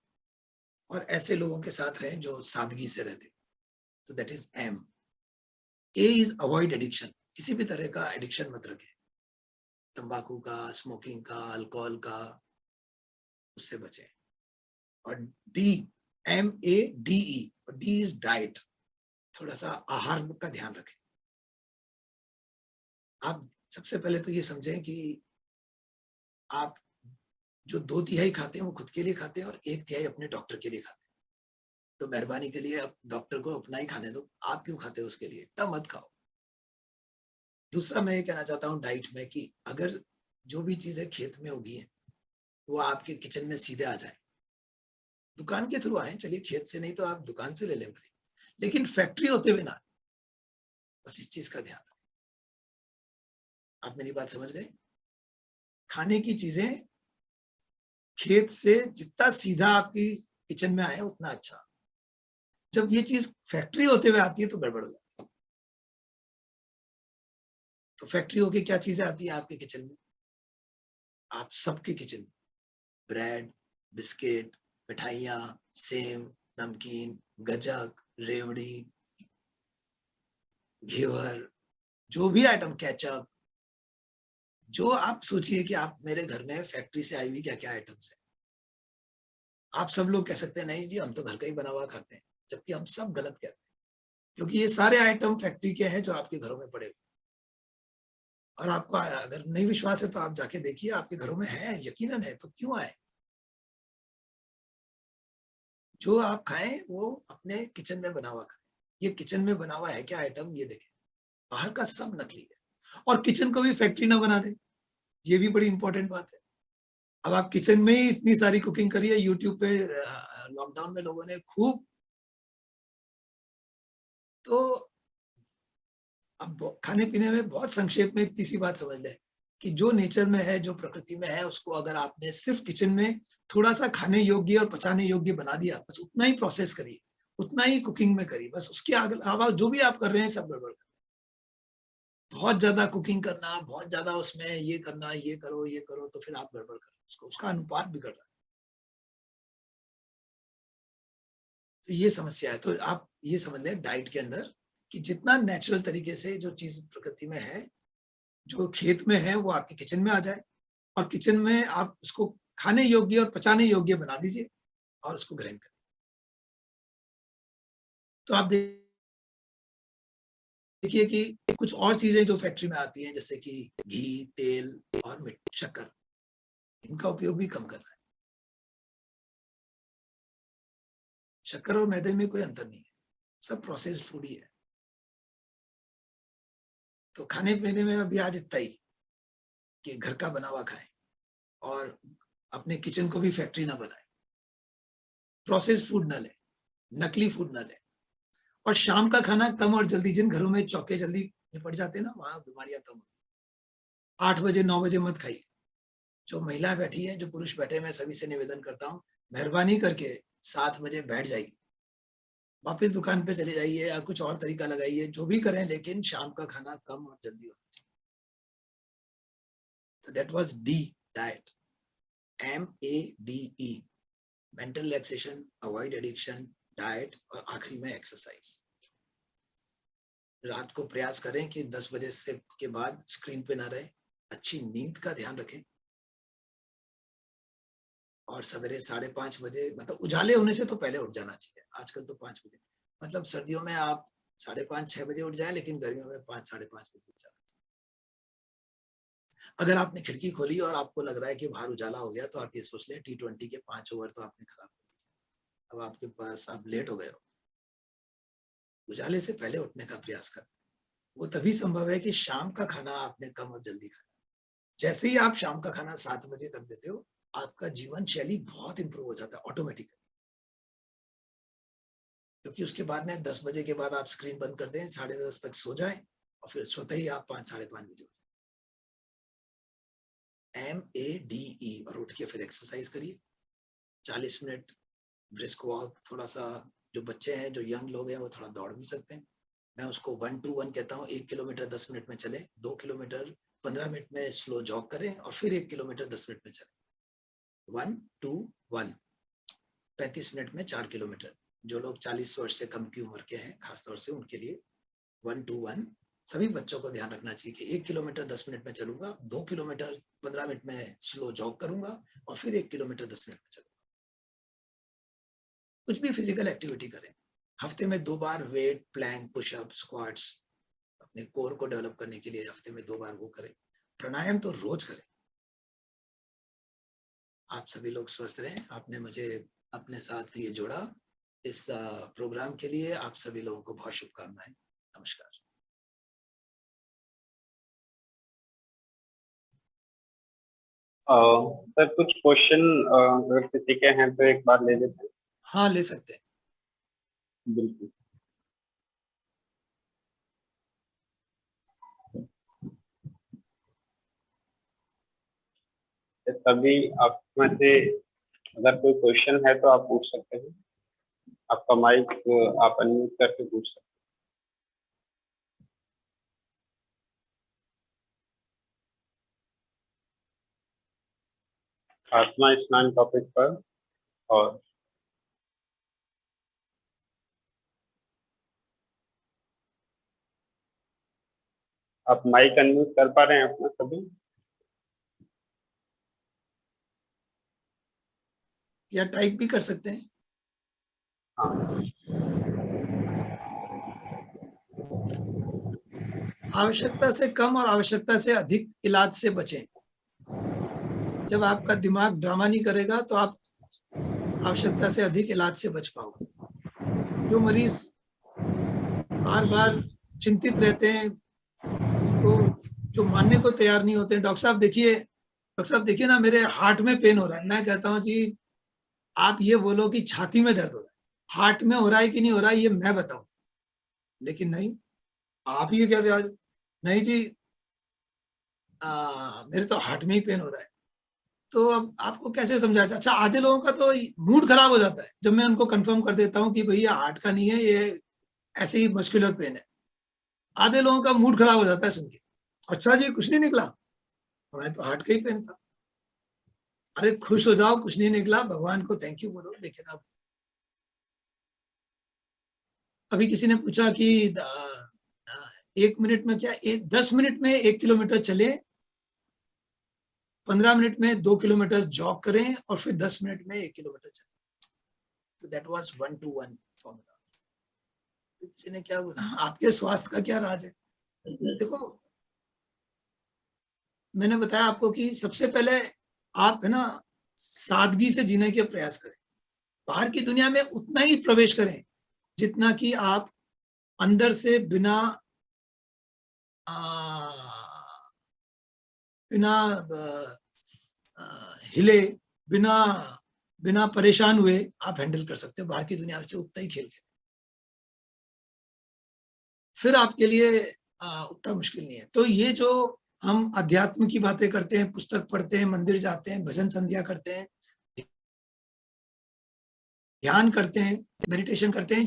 S3: और ऐसे लोगों के साथ रहें जो सादगी से रहते। तो that is M। A is avoid addiction, किसी भी तरह का एडिक्शन मत रखें, तंबाकू का, स्मोकिंग का, अल्कोहल का, उससे बचें। और D, MADE, और D इज डाइट, थोड़ा सा आहार का ध्यान रखें। आप सबसे पहले तो ये समझें कि आप जो 2/3 खाते हैं वो खुद के लिए खाते हैं और 1/3 अपने डॉक्टर के लिए खाते हैं। तो मेहरबानी के लिए अब डॉक्टर को अपना ही खाने दो, आप क्यों खाते हो उसके लिए? इतना मत खाओ। दूसरा मैं ये कहना चाहता हूँ डाइट में कि अगर जो भी चीजें खेत में उगी हैं वो आपके किचन में सीधे आ जाए, दुकान के थ्रू आए, चलिए खेत से नहीं तो आप दुकान से ले लें भले, लेकिन फैक्ट्री होते हुए ना, बस इस चीज का ध्यान रखें। आप मेरी बात समझ गए? खाने की चीजें खेत से जितना सीधा आपकी किचन में आए उतना अच्छा। जब ये चीज फैक्ट्री होते हुए आती है तो गड़बड़ हो जाती है। तो फैक्ट्री होके क्या चीजें आती है आपके किचन में? आप सबके किचन में ब्रेड, बिस्किट, मिठाइयाँ, सेव, नमकीन, गजक, रेवड़ी, घेवर, जो भी आइटम, केचप, जो आप सोचिए कि आप, मेरे घर में फैक्ट्री से आई हुई क्या क्या आइटम्स है। आप सब लोग कह सकते हैं नहीं जी हम तो घर का ही बना हुआ खाते हैं, जबकि हम सब गलत कहते हैं, क्योंकि ये सारे आइटम फैक्ट्री के हैं जो आपके घरों में पड़े हुए। और आपको अगर नहीं विश्वास है तो आप जाके देखिए, आपके घरों में है, यकीनन है, तो क्यों आए? जो आप खाएं वो अपने किचन में बना हुआ खाएं। ये किचन में बना हुआ है क्या आइटम, ये देखें। बाहर का सब नकली है, और किचन को भी फैक्ट्री ना बना दे, ये भी बड़ी इंपॉर्टेंट बात है। अब आप किचन में ही इतनी सारी कुकिंग करिए, यूट्यूब पे लॉकडाउन में लोगों ने खूब, तो अब खाने पीने में बहुत संक्षेप में इतनी सी बात समझ लें कि जो नेचर में है, जो प्रकृति में है, उसको अगर आपने सिर्फ किचन में थोड़ा सा खाने योग्य और पचाने योग्य बना दिया, बस उतना ही प्रोसेस करिए, उतना ही कुकिंग में करिए, बस उसके अलावा जो भी आप कर रहे हैं सब गड़बड़। बहुत ज्यादा कुकिंग करना, बहुत ज्यादा उसमें ये करना, ये करो, तो फिर आप गड़बड़ करो, उसका अनुपात बिगड़ रहा है। तो ये समस्या है। तो आप ये समझ लें डाइट के अंदर कि जितना नेचुरल तरीके से जो चीज प्रकृति में है, जो खेत में है, वो आपके किचन में आ जाए, और किचन में आप उसको खाने योग्य और पचाने योग्य बना दीजिए और उसको ग्रहण करें। तो आप देखिए कि कुछ और चीजें जो फैक्ट्री में आती हैं, जैसे कि घी, तेल और शक्कर, इनका उपयोग भी कम करना है। शक्कर और मैदे में कोई अंतर नहीं है, सब प्रोसेस्ड फूड ही है। तो खाने पीने में अभी आज इतना ही कि घर का बना हुआ खाएं, और अपने किचन को भी फैक्ट्री ना बनाएं, प्रोसेस्ड फूड ना लें, नकली फूड ना लें, और शाम का खाना कम और जल्दी, जिन घरों में चौके जल्दी निपट जाते हैं ना, वहां बीमारियां कम होती हैं। 8 बजे 9 बजे मत खाइए। जो महिलाएं बैठी हैं, जो पुरुष बैठे हैं, मैं सभी से निवेदन करता हूँ, मेहरबानी करके 7 बजे बैठ जाइए, वापस दुकान पे चले जाइए, या कुछ और तरीका लगाइए, जो भी करें, लेकिन शाम का खाना कम और जल्दी होना चाहिए। तो that was D, diet, MADE, mental relaxation, avoid addiction, diet और आखिरी में एक्सरसाइज। रात को प्रयास करें कि 10 बजे से के बाद स्क्रीन पे ना रहे, अच्छी नींद का ध्यान रखें और सवेरे 5:30 बजे, मतलब उजाले होने से तो पहले उठ जाना चाहिए। आजकल तो 5 बजे, मतलब सर्दियों में आप 5:30-6 बजे उठ जाएं, लेकिन गर्मियों में 5-5:30 बजे उठ जाना। अगर आपने खिड़की खोली और आपको लग रहा है कि बाहर उजाला हो गया, तो आप ये सोच लें T20 के 5 ओवर तो आपने खराब कर दिए। अब आपके पास, आप लेट हो गए हो। उजाले से पहले उठने का प्रयास करें। वो तभी संभव है कि शाम का खाना आपने कम और जल्दी खाया। जैसे ही आप शाम का खाना 7 बजे कर देते हो, आपका जीवन शैली बहुत इंप्रूव हो जाता है ऑटोमेटिकली, क्योंकि उसके बाद में 10 बजे के बाद आप स्क्रीन बंद कर दें, 10:30 तक सो जाएं और फिर सोते ही आप 5-5:30 बजे MADE और उठ के फिर एक्सरसाइज करिए। 40 मिनट ब्रिस्क वॉक, थोड़ा सा, जो बच्चे हैं, जो यंग लोग हैं, वो थोड़ा दौड़ भी सकते हैं। मैं उसको 1 to 1 कहता हूँ। 1 किलोमीटर 10 मिनट में चले, 2 किलोमीटर 15 मिनट में स्लो जॉग करें और फिर 1 किलोमीटर 10 मिनट में चले। 1 to 1 35 मिनट में 4 किलोमीटर। जो लोग 40 वर्ष से कम की उम्र के हैं, खासतौर से उनके लिए 1 to 1। सभी बच्चों को ध्यान रखना चाहिए कि 1 किलोमीटर 10 मिनट में चलूंगा, 2 किलोमीटर 15 मिनट में स्लो जॉग करूंगा और फिर 1 किलोमीटर 10 मिनट में चलूंगा। कुछ भी फिजिकल एक्टिविटी करें। हफ्ते में 2 बार वेट, प्लैंक, पुशअप, स्क्वाट्स, अपने कोर को डेवलप करने के लिए हफ्ते में 2 बार वो करें। प्राणायाम तो रोज करें। आप सभी लोग स्वस्थ रहें। आपने मुझे अपने साथ ये जोड़ा, इस प्रोग्राम के लिए आप सभी लोगों को बहुत शुभकामनाएं। नमस्कार।
S1: सर कुछ क्वेश्चन अगर किसी के हैं तो एक बार ले लेते हैं।
S3: हाँ, ले सकते हैं।
S1: बिल्कुल। तभी आप में से अगर कोई क्वेश्चन है तो आप पूछ सकते हैं। आपका माइक आप अनम्यूट करके पूछ सकते हैं। आत्मा स्नान टॉपिक पर। और आप माइक अनम्यूट कर पा रहे हैं अपना सभी?
S3: या टाइप भी कर सकते हैं।
S1: हाँ।
S3: आवश्यकता से कम और आवश्यकता से अधिक इलाज से बचें। जब आपका दिमाग ड्रामा नहीं करेगा तो आप आवश्यकता से अधिक इलाज से बच पाओगे। जो मरीज बार-बार चिंतित रहते हैं, उनको जो मानने को तैयार नहीं होते हैं, डॉक्टर साहब देखिए ना, मेरे हार्ट में पेन हो रहा है। मैं कहता हूँ जी, आप ये बोलो कि छाती में दर्द हो रहा है, हार्ट में हो रहा है कि नहीं हो रहा है ये मैं बताऊं। लेकिन नहीं, आप ये कहते आज नहीं जी, मेरे तो हार्ट में ही पेन हो रहा है। तो अब आपको कैसे समझाया जाए? अच्छा, आधे लोगों का तो मूड खराब हो जाता है जब मैं उनको कंफर्म कर देता हूँ कि भैया हार्ट का नहीं है, ये ऐसे ही मस्कुलर पेन है। आधे लोगों का मूड खराब हो जाता है सुन के। अच्छा जी, कुछ नहीं निकला, मैं तो हार्ट का ही पेन था। अरे खुश हो जाओ, कुछ नहीं निकला, भगवान को थैंक यू बोलो। लेकिन अब अभी किसी ने पूछा कि 1 मिनट में क्या, 10 मिनट में 1 किलोमीटर चले, 15 मिनट में 2 किलोमीटर जॉग करें और फिर 10 मिनट में 1 किलोमीटर चलें। तो दैट वाज 1 to 1 फॉर्मूला। तो किसी ने क्या बोला, आपके स्वास्थ्य का क्या राज है? देखो, मैंने बताया आपको कि सबसे पहले आप है ना सादगी से जीने के प्रयास करें। बाहर की दुनिया में उतना ही प्रवेश करें जितना कि आप अंदर से बिना हिले, बिना परेशान हुए आप हैंडल कर सकते हो। बाहर की दुनिया से उतना ही खेल के फिर आपके लिए उतना मुश्किल नहीं है। तो ये जो हम अध्यात्म की बातें करते हैं, पुस्तक पढ़ते हैं, मंदिर जाते हैं, भजन संध्या करते हैं, ध्यान करते हैं, मेडिटेशन करते हैं,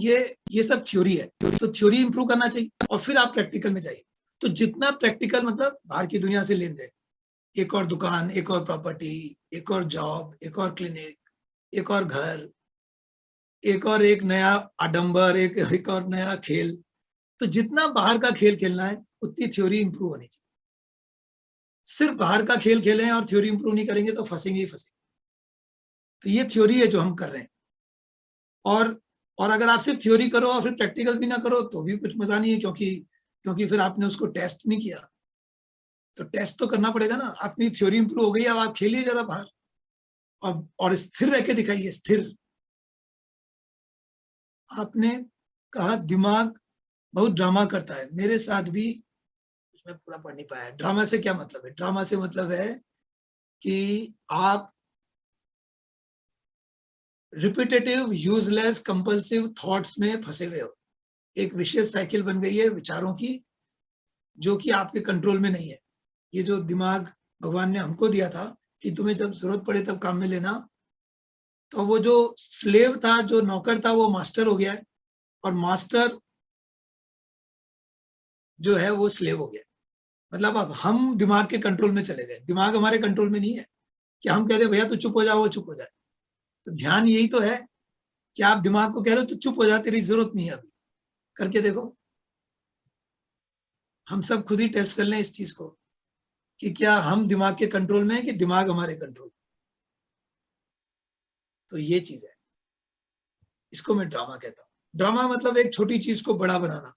S3: ये सब थ्योरी है। तो थ्योरी इंप्रूव करना चाहिए और फिर आप प्रैक्टिकल में जाइए। तो जितना प्रैक्टिकल, मतलब बाहर की दुनिया से लेन देन, एक और दुकान, एक और प्रॉपर्टी, एक और जॉब, एक और क्लिनिक, एक और घर, एक नया आडंबर, एक और नया खेल। तो जितना बाहर का खेल खेलना है उतनी थ्योरी इंप्रूव होनी चाहिए। सिर्फ बाहर का खेल खेलें और थ्योरी इंप्रूव नहीं करेंगे तो फंसेंगे ही फंसेंगे। तो ये थ्योरी है जो हम कर रहे हैं। और अगर आप सिर्फ थ्योरी करो और फिर प्रैक्टिकल भी ना करो तो भी कुछ मजा नहीं है, क्योंकि फिर आपने उसको टेस्ट नहीं किया। तो टेस्ट तो करना पड़ेगा ना। अपनी थ्योरी इंप्रूव हो गई, अब आप खेलिए जरा बाहर और स्थिर रह के दिखाइए। स्थिर। आपने कहा दिमाग बहुत ड्रामा करता है, मेरे साथ भी। मैं पूरा पढ़ नहीं पाया। ड्रामा से क्या मतलब है? ड्रामा से मतलब है कि आप रिपीटेटिव, यूजलेस, कंपल्सिव थॉट्स में फंसे हुए हो। एक विशेष साइकिल बन गई है विचारों की, जो कि आपके कंट्रोल में नहीं है। ये जो दिमाग भगवान ने हमको दिया था कि तुम्हें जब जरूरत पड़े तब काम में लेना, तो वो जो स्लेव था, जो नौकर था, वो मास्टर हो गया है, और मास्टर जो है वो स्लेव हो गया। मतलब अब हम दिमाग के कंट्रोल में चले गए। दिमाग हमारे कंट्रोल में नहीं है कि हम कहते भैया तू चुप हो जा, वो चुप हो जाए। तो ध्यान यही तो है कि आप दिमाग को कह रहे हो तू चुप हो जा, तेरी जरूरत नहीं है अभी। करके देखो। हम सब खुद ही टेस्ट कर लें इस चीज को कि क्या हम दिमाग के कंट्रोल में है कि दिमाग हमारे कंट्रोल। तो ये चीज है, इसको मैं ड्रामा कहता हूँ। ड्रामा मतलब एक छोटी चीज को बड़ा बनाना।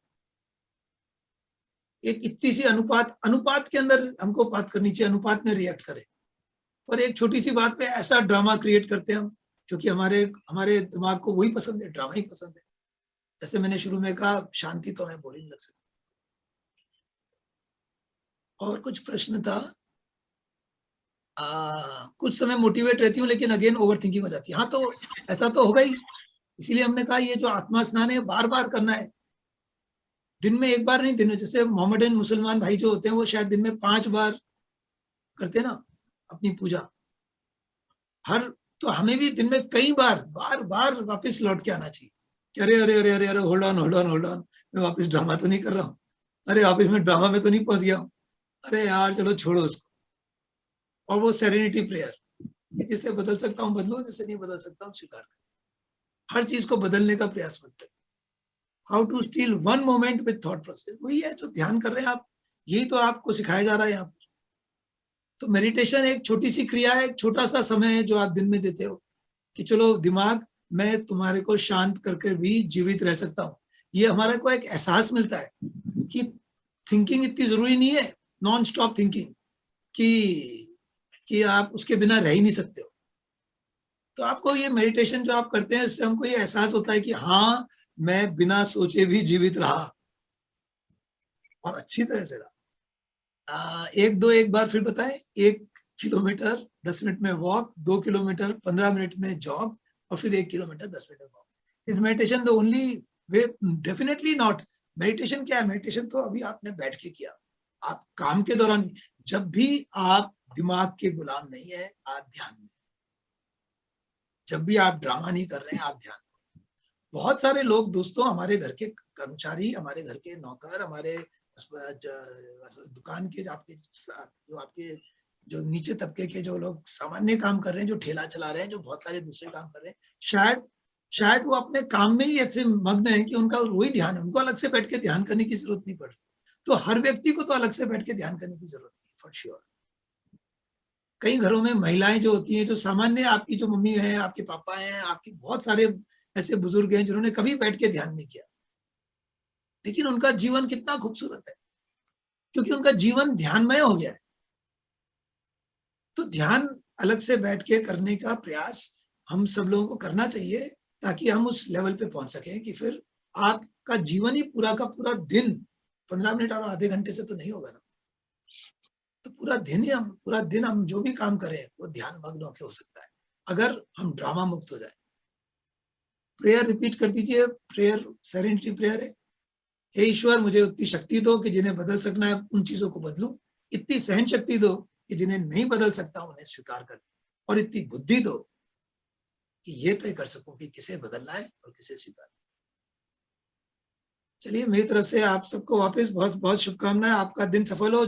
S3: एक इतनी सी अनुपात के अंदर हमको बात करनी चाहिए, अनुपात में रिएक्ट करें। और एक छोटी सी बात पे ऐसा ड्रामा क्रिएट करते हैं हम, क्योंकि हमारे दिमाग को वही पसंद है, ड्रामा ही पसंद है। जैसे मैंने शुरू में कहा, शांति तो हमें बोरिंग लग सकती। और कुछ प्रश्न था। कुछ समय मोटिवेट रहती हूँ, लेकिन अगेन ओवर थिंकिंग हो जाती है। हाँ, तो ऐसा तो होगा ही। इसीलिए हमने कहा ये जो आत्मा स्नान है बार बार करना है। दिन में एक बार नहीं, दिन में जैसे मोहम्मदन मुसलमान भाई जो होते हैं वो शायद दिन में 5 बार करते हैं ना अपनी पूजा। तो हमें भी दिन में कई बार वापस लौट के आना चाहिए कि अरे अरे अरे अरे अरे होल्ड ऑन, मैं वापस ड्रामा तो नहीं कर रहा हूँ। अरे वापस मैं ड्रामा में तो नहीं पहुंच गया हूँ। अरे यार चलो छोड़ो उसको। और वो सेरेनिटी प्रेयर, जिससे बदल सकता हूँ बदलूं, जिससे नहीं बदल सकता हूँ स्वीकार कर। हर चीज को बदलने का प्रयास मत करें। How to steal one moment with thought process, वही है जो ध्यान कर रहे हैं आप। यही तो आपको सिखाया जा रहा है यहाँ पर। तो मेडिटेशन एक छोटी सी क्रिया है, एक छोटा सा समय है जो आप दिन में देते हो कि चलो दिमाग, मैं तुम्हारे को शांत करके भी जीवित रह सकता हूँ। ये हमारे को एक एहसास मिलता है कि थिंकिंग इतनी जरूरी नहीं है, नॉन स्टॉप थिंकिंग, कि आप उसके बिना रह ही नहीं सकते हो। तो आपको ये मेडिटेशन जो आप करते हैं, इससे हमको ये एहसास होता है कि हाँ, मैं बिना सोचे भी जीवित रहा और अच्छी तरह से रहा। एक बार फिर बताएं। 1 किलोमीटर 10 मिनट में वॉक, 2 किलोमीटर 15 मिनट में जॉग, और फिर 1 किलोमीटर 10 मिनट में walk. Is meditation the only way? Definitely not. Meditation क्या है? मेडिटेशन तो अभी आपने बैठ के किया, आप काम के दौरान। जब भी आप दिमाग के गुलाम नहीं है, आप ध्यान में। जब भी आप ड्रामा नहीं कर रहे हैं, आप ध्यान में। बहुत सारे लोग दोस्तों, हमारे घर के कर्मचारी, हमारे घर के नौकर, हमारे दुकान के आपके जो नीचे तबके के जो लोग सामान्य काम कर रहे हैं, जो ठेला चला रहे हैं, जो बहुत सारे दूसरे काम कर रहे हैं, शायद वो अपने काम में ही ऐसे मग्न है कि उनका वही ध्यान है, उनको अलग से बैठ के ध्यान करने की जरूरत नहीं पड़ रही। तो हर व्यक्ति को तो अलग से बैठ के ध्यान करने की जरूरत नहीं, फॉर श्योर। कई घरों में महिलाएं जो होती हैं, जो सामान्य, आपकी जो मम्मी है, आपके पापा हैं, आपके बहुत सारे ऐसे बुजुर्ग हैं जिन्होंने कभी बैठ के ध्यान नहीं किया, लेकिन उनका जीवन कितना खूबसूरत है, क्योंकि उनका जीवन ध्यानमय हो गया है। तो ध्यान अलग से बैठ के करने का प्रयास हम सब लोगों को करना चाहिए, ताकि हम उस लेवल पे पहुंच सकें कि फिर आपका जीवन ही पूरा का पूरा दिन 15 मिनट और आधे घंटे से तो नहीं होगा ना। तो पूरा दिन हम जो भी काम करें वो ध्यान मग्न होकर हो सकता है, अगर हम ड्रामा मुक्त हो जाए। प्रेयर रिपीट कर दीजिए। प्रेयर सेरेनिटी प्रेयर है। हे ईश्वर, मुझे उतनी शक्ति दो कि जिन्हें बदल सकना है उन चीजों को बदलूं। इतनी सहन शक्ति दो कि जिन्हें नहीं बदल सकता उन्हें स्वीकार कर, और इतनी बुद्धि दो कि ये तय कर सकूं कि किसे बदलना है और किसे स्वीकार। चलिए, मेरी तरफ से आप सबको वापस बहुत बहुत शुभकामनाएं। आपका दिन सफल हो।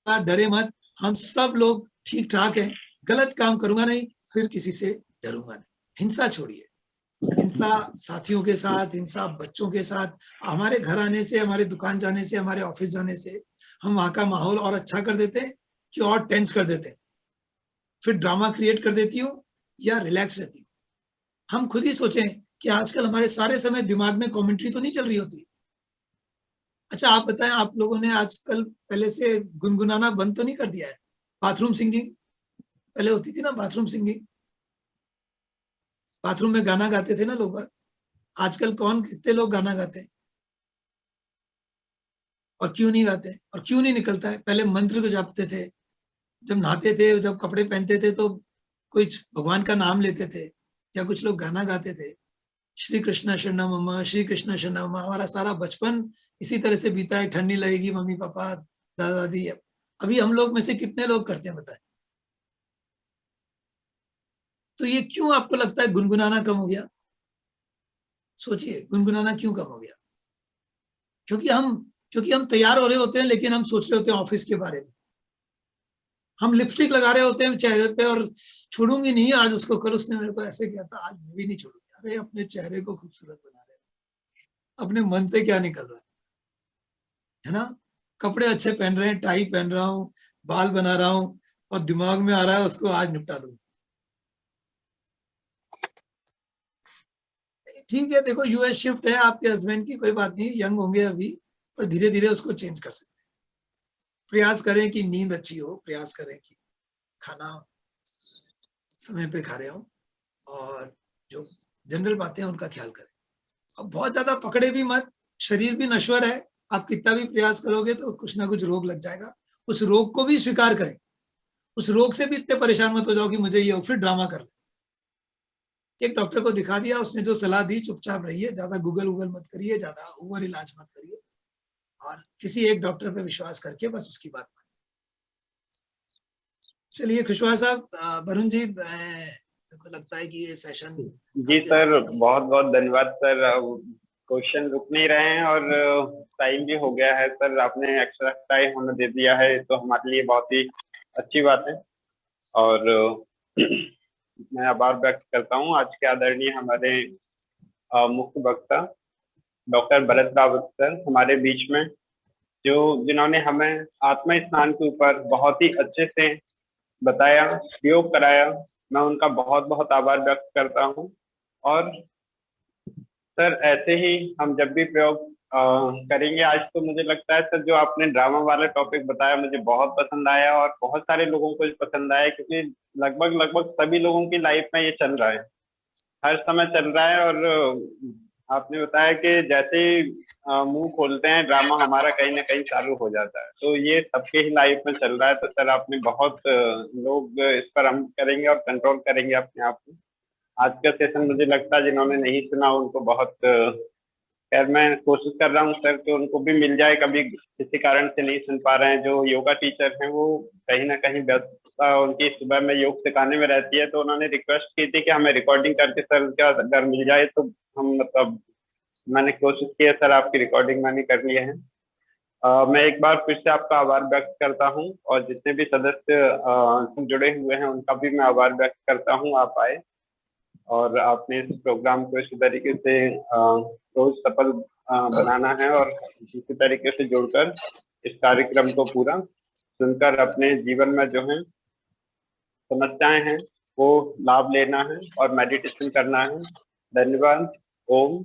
S3: डरे मत, हम सब लोग ठीक ठाक हैं। गलत काम करूंगा नहीं, फिर किसी से डरूंगा नहीं। हिंसा छोड़िए, हिंसा साथियों के साथ, हिंसा बच्चों के साथ, हमारे घर आने से, हमारे दुकान जाने से, हमारे ऑफिस जाने से हम वहां का माहौल और अच्छा कर देते हैं कि और टेंस कर देते हैं, फिर ड्रामा क्रिएट कर देती हूँ या रिलैक्स रहती हूँ। हम खुद ही सोचें कि आजकल हमारे सारे समय दिमाग में कमेंट्री तो नहीं चल रही होती। अच्छा आप बताएं, आप लोगों ने आजकल पहले से गुनगुनाना बंद तो नहीं कर दिया है? बाथरूम सिंगिंग पहले होती थी ना, बाथरूम सिंगिंग, बाथरूम में गाना गाते थे ना लोग। आजकल कौन, कितने लोग गाना गाते हैं? और क्यों नहीं गाते और क्यों नहीं निकलता है? पहले मंत्र को जपते थे, जब नहाते थे, जब कपड़े पहनते थे तो कुछ भगवान का नाम लेते थे, या कुछ लोग गाना गाते थे, श्री कृष्ण शरणम मम, श्री कृष्ण शरणम मम। हमारा सारा बचपन इसी तरह से बीता है, ठंडी लगेगी मम्मी पापा दादा दादी। अभी हम लोग में से कितने लोग करते हैं बताएं? तो ये क्यों आपको लगता है गुनगुनाना कम हो गया? सोचिए, गुनगुनाना क्यों कम हो गया? क्योंकि हम तैयार हो रहे होते हैं, लेकिन हम सोच रहे होते हैं ऑफिस के बारे में। हम लिपस्टिक लगा रहे होते हैं चेहरे पे और छोड़ूंगी नहीं आज उसको, कल उसने मेरे को ऐसे किया था, आज मैं भी नहीं छोड़ूंगी। अरे अपने चेहरे को खूबसूरत बना रहे हैं, अपने मन से क्या निकल रहा है ना? कपड़े अच्छे पहन रहे हैं, टाई पहन रहा हूँ, बाल बना रहा हूँ, और दिमाग में आ रहा है उसको आज निपटा दूं। ठीक है, देखो यूएस शिफ्ट है आपके हस्बैंड की, कोई बात नहीं, यंग होंगे अभी, पर धीरे धीरे उसको चेंज कर सकते हैं। प्रयास करें कि नींद अच्छी हो, प्रयास करें कि खाना समय पे खा रहे हो, और जो जनरल बातें हैं उनका ख्याल करें। अब बहुत ज्यादा पकड़े भी मत, शरीर भी नश्वर है, आप कितना भी प्रयास करोगे तो कुछ ना कुछ रोग लग जाएगा। उस रोग को भी स्वीकार करें, उस रोग से भी इतने परेशान मत हो जाओ कि मुझे ये हो, फिर ड्रामा कर। एक डॉक्टर को दिखा दिया, उसने जो सलाह दी, चुपचाप रहिए, ज्यादा गूगल मत करिए, ज्यादा ओवर इलाज मत करिए, और किसी एक डॉक्टर पे विश्वास करके बस उसकी बात मानिए। चलिए खुशवाहा साहब, वरुण जी, मेरे को लगता है कि ये सेशन
S1: जी सर, बहुत बहुत धन्यवाद सर। क्वेश्चन रुक नहीं रहे हैं और टाइम भी हो गया है सर, आपने एक्स्ट्रा टाइम हमें दे दिया है, तो हमारे लिए बहुत ही अच्छी बात है। और मैं आभार व्यक्त करता हूँ आज के आदरणीय हमारे मुख्य वक्ता डॉक्टर भरत रावत सर हमारे बीच में, जिन्होंने हमें आत्म स्नान के ऊपर बहुत ही अच्छे से बताया, प्रयोग कराया। मैं उनका बहुत बहुत आभार व्यक्त करता हूँ। और सर ऐसे ही हम जब भी प्रयोग करेंगे। आज तो मुझे लगता है सर, जो आपने ड्रामा वाला टॉपिक बताया मुझे बहुत पसंद आया, और बहुत सारे लोगों को पसंद आया, क्योंकि लगभग लगभग सभी लोगों की लाइफ में ये चल रहा है, हर समय चल रहा है। और आपने बताया कि जैसे ही मुंह खोलते हैं ड्रामा हमारा कहीं ना कहीं चालू हो जाता है, तो ये सबके ही लाइफ में चल रहा है। तो सर आपने बहुत लोग इस पर हम करेंगे और कंट्रोल करेंगे अपने आप को। आज का सेशन मुझे लगता है जिन्होंने नहीं सुना उनको बहुत खैर, मैं कोशिश कर रहा हूँ सर कि उनको भी मिल जाए, कभी किसी कारण से नहीं सुन पा रहे हैं। जो योगा टीचर हैं वो कहीं ना कहीं व्यस्तता उनकी सुबह में योग सिखाने में रहती है, तो उन्होंने रिक्वेस्ट की थी कि हमें रिकॉर्डिंग करके सर क्या अगर मिल जाए तो हम, मतलब मैंने कोशिश की है सर, आपकी रिकॉर्डिंग मैंने कर ली है। मैं एक बार फिर से आपका आभार व्यक्त करता हूँ, और जितने भी सदस्य जुड़े हुए हैं उनका भी मैं आभार व्यक्त करता हूँ। आप आए और आपने इस प्रोग्राम को इसी तरीके से रोज सफल बनाना है, और इसी तरीके से जुड़कर इस कार्यक्रम को पूरा सुनकर अपने जीवन में जो है समस्याएं हैं वो लाभ लेना है और मेडिटेशन करना है। धन्यवाद। ओम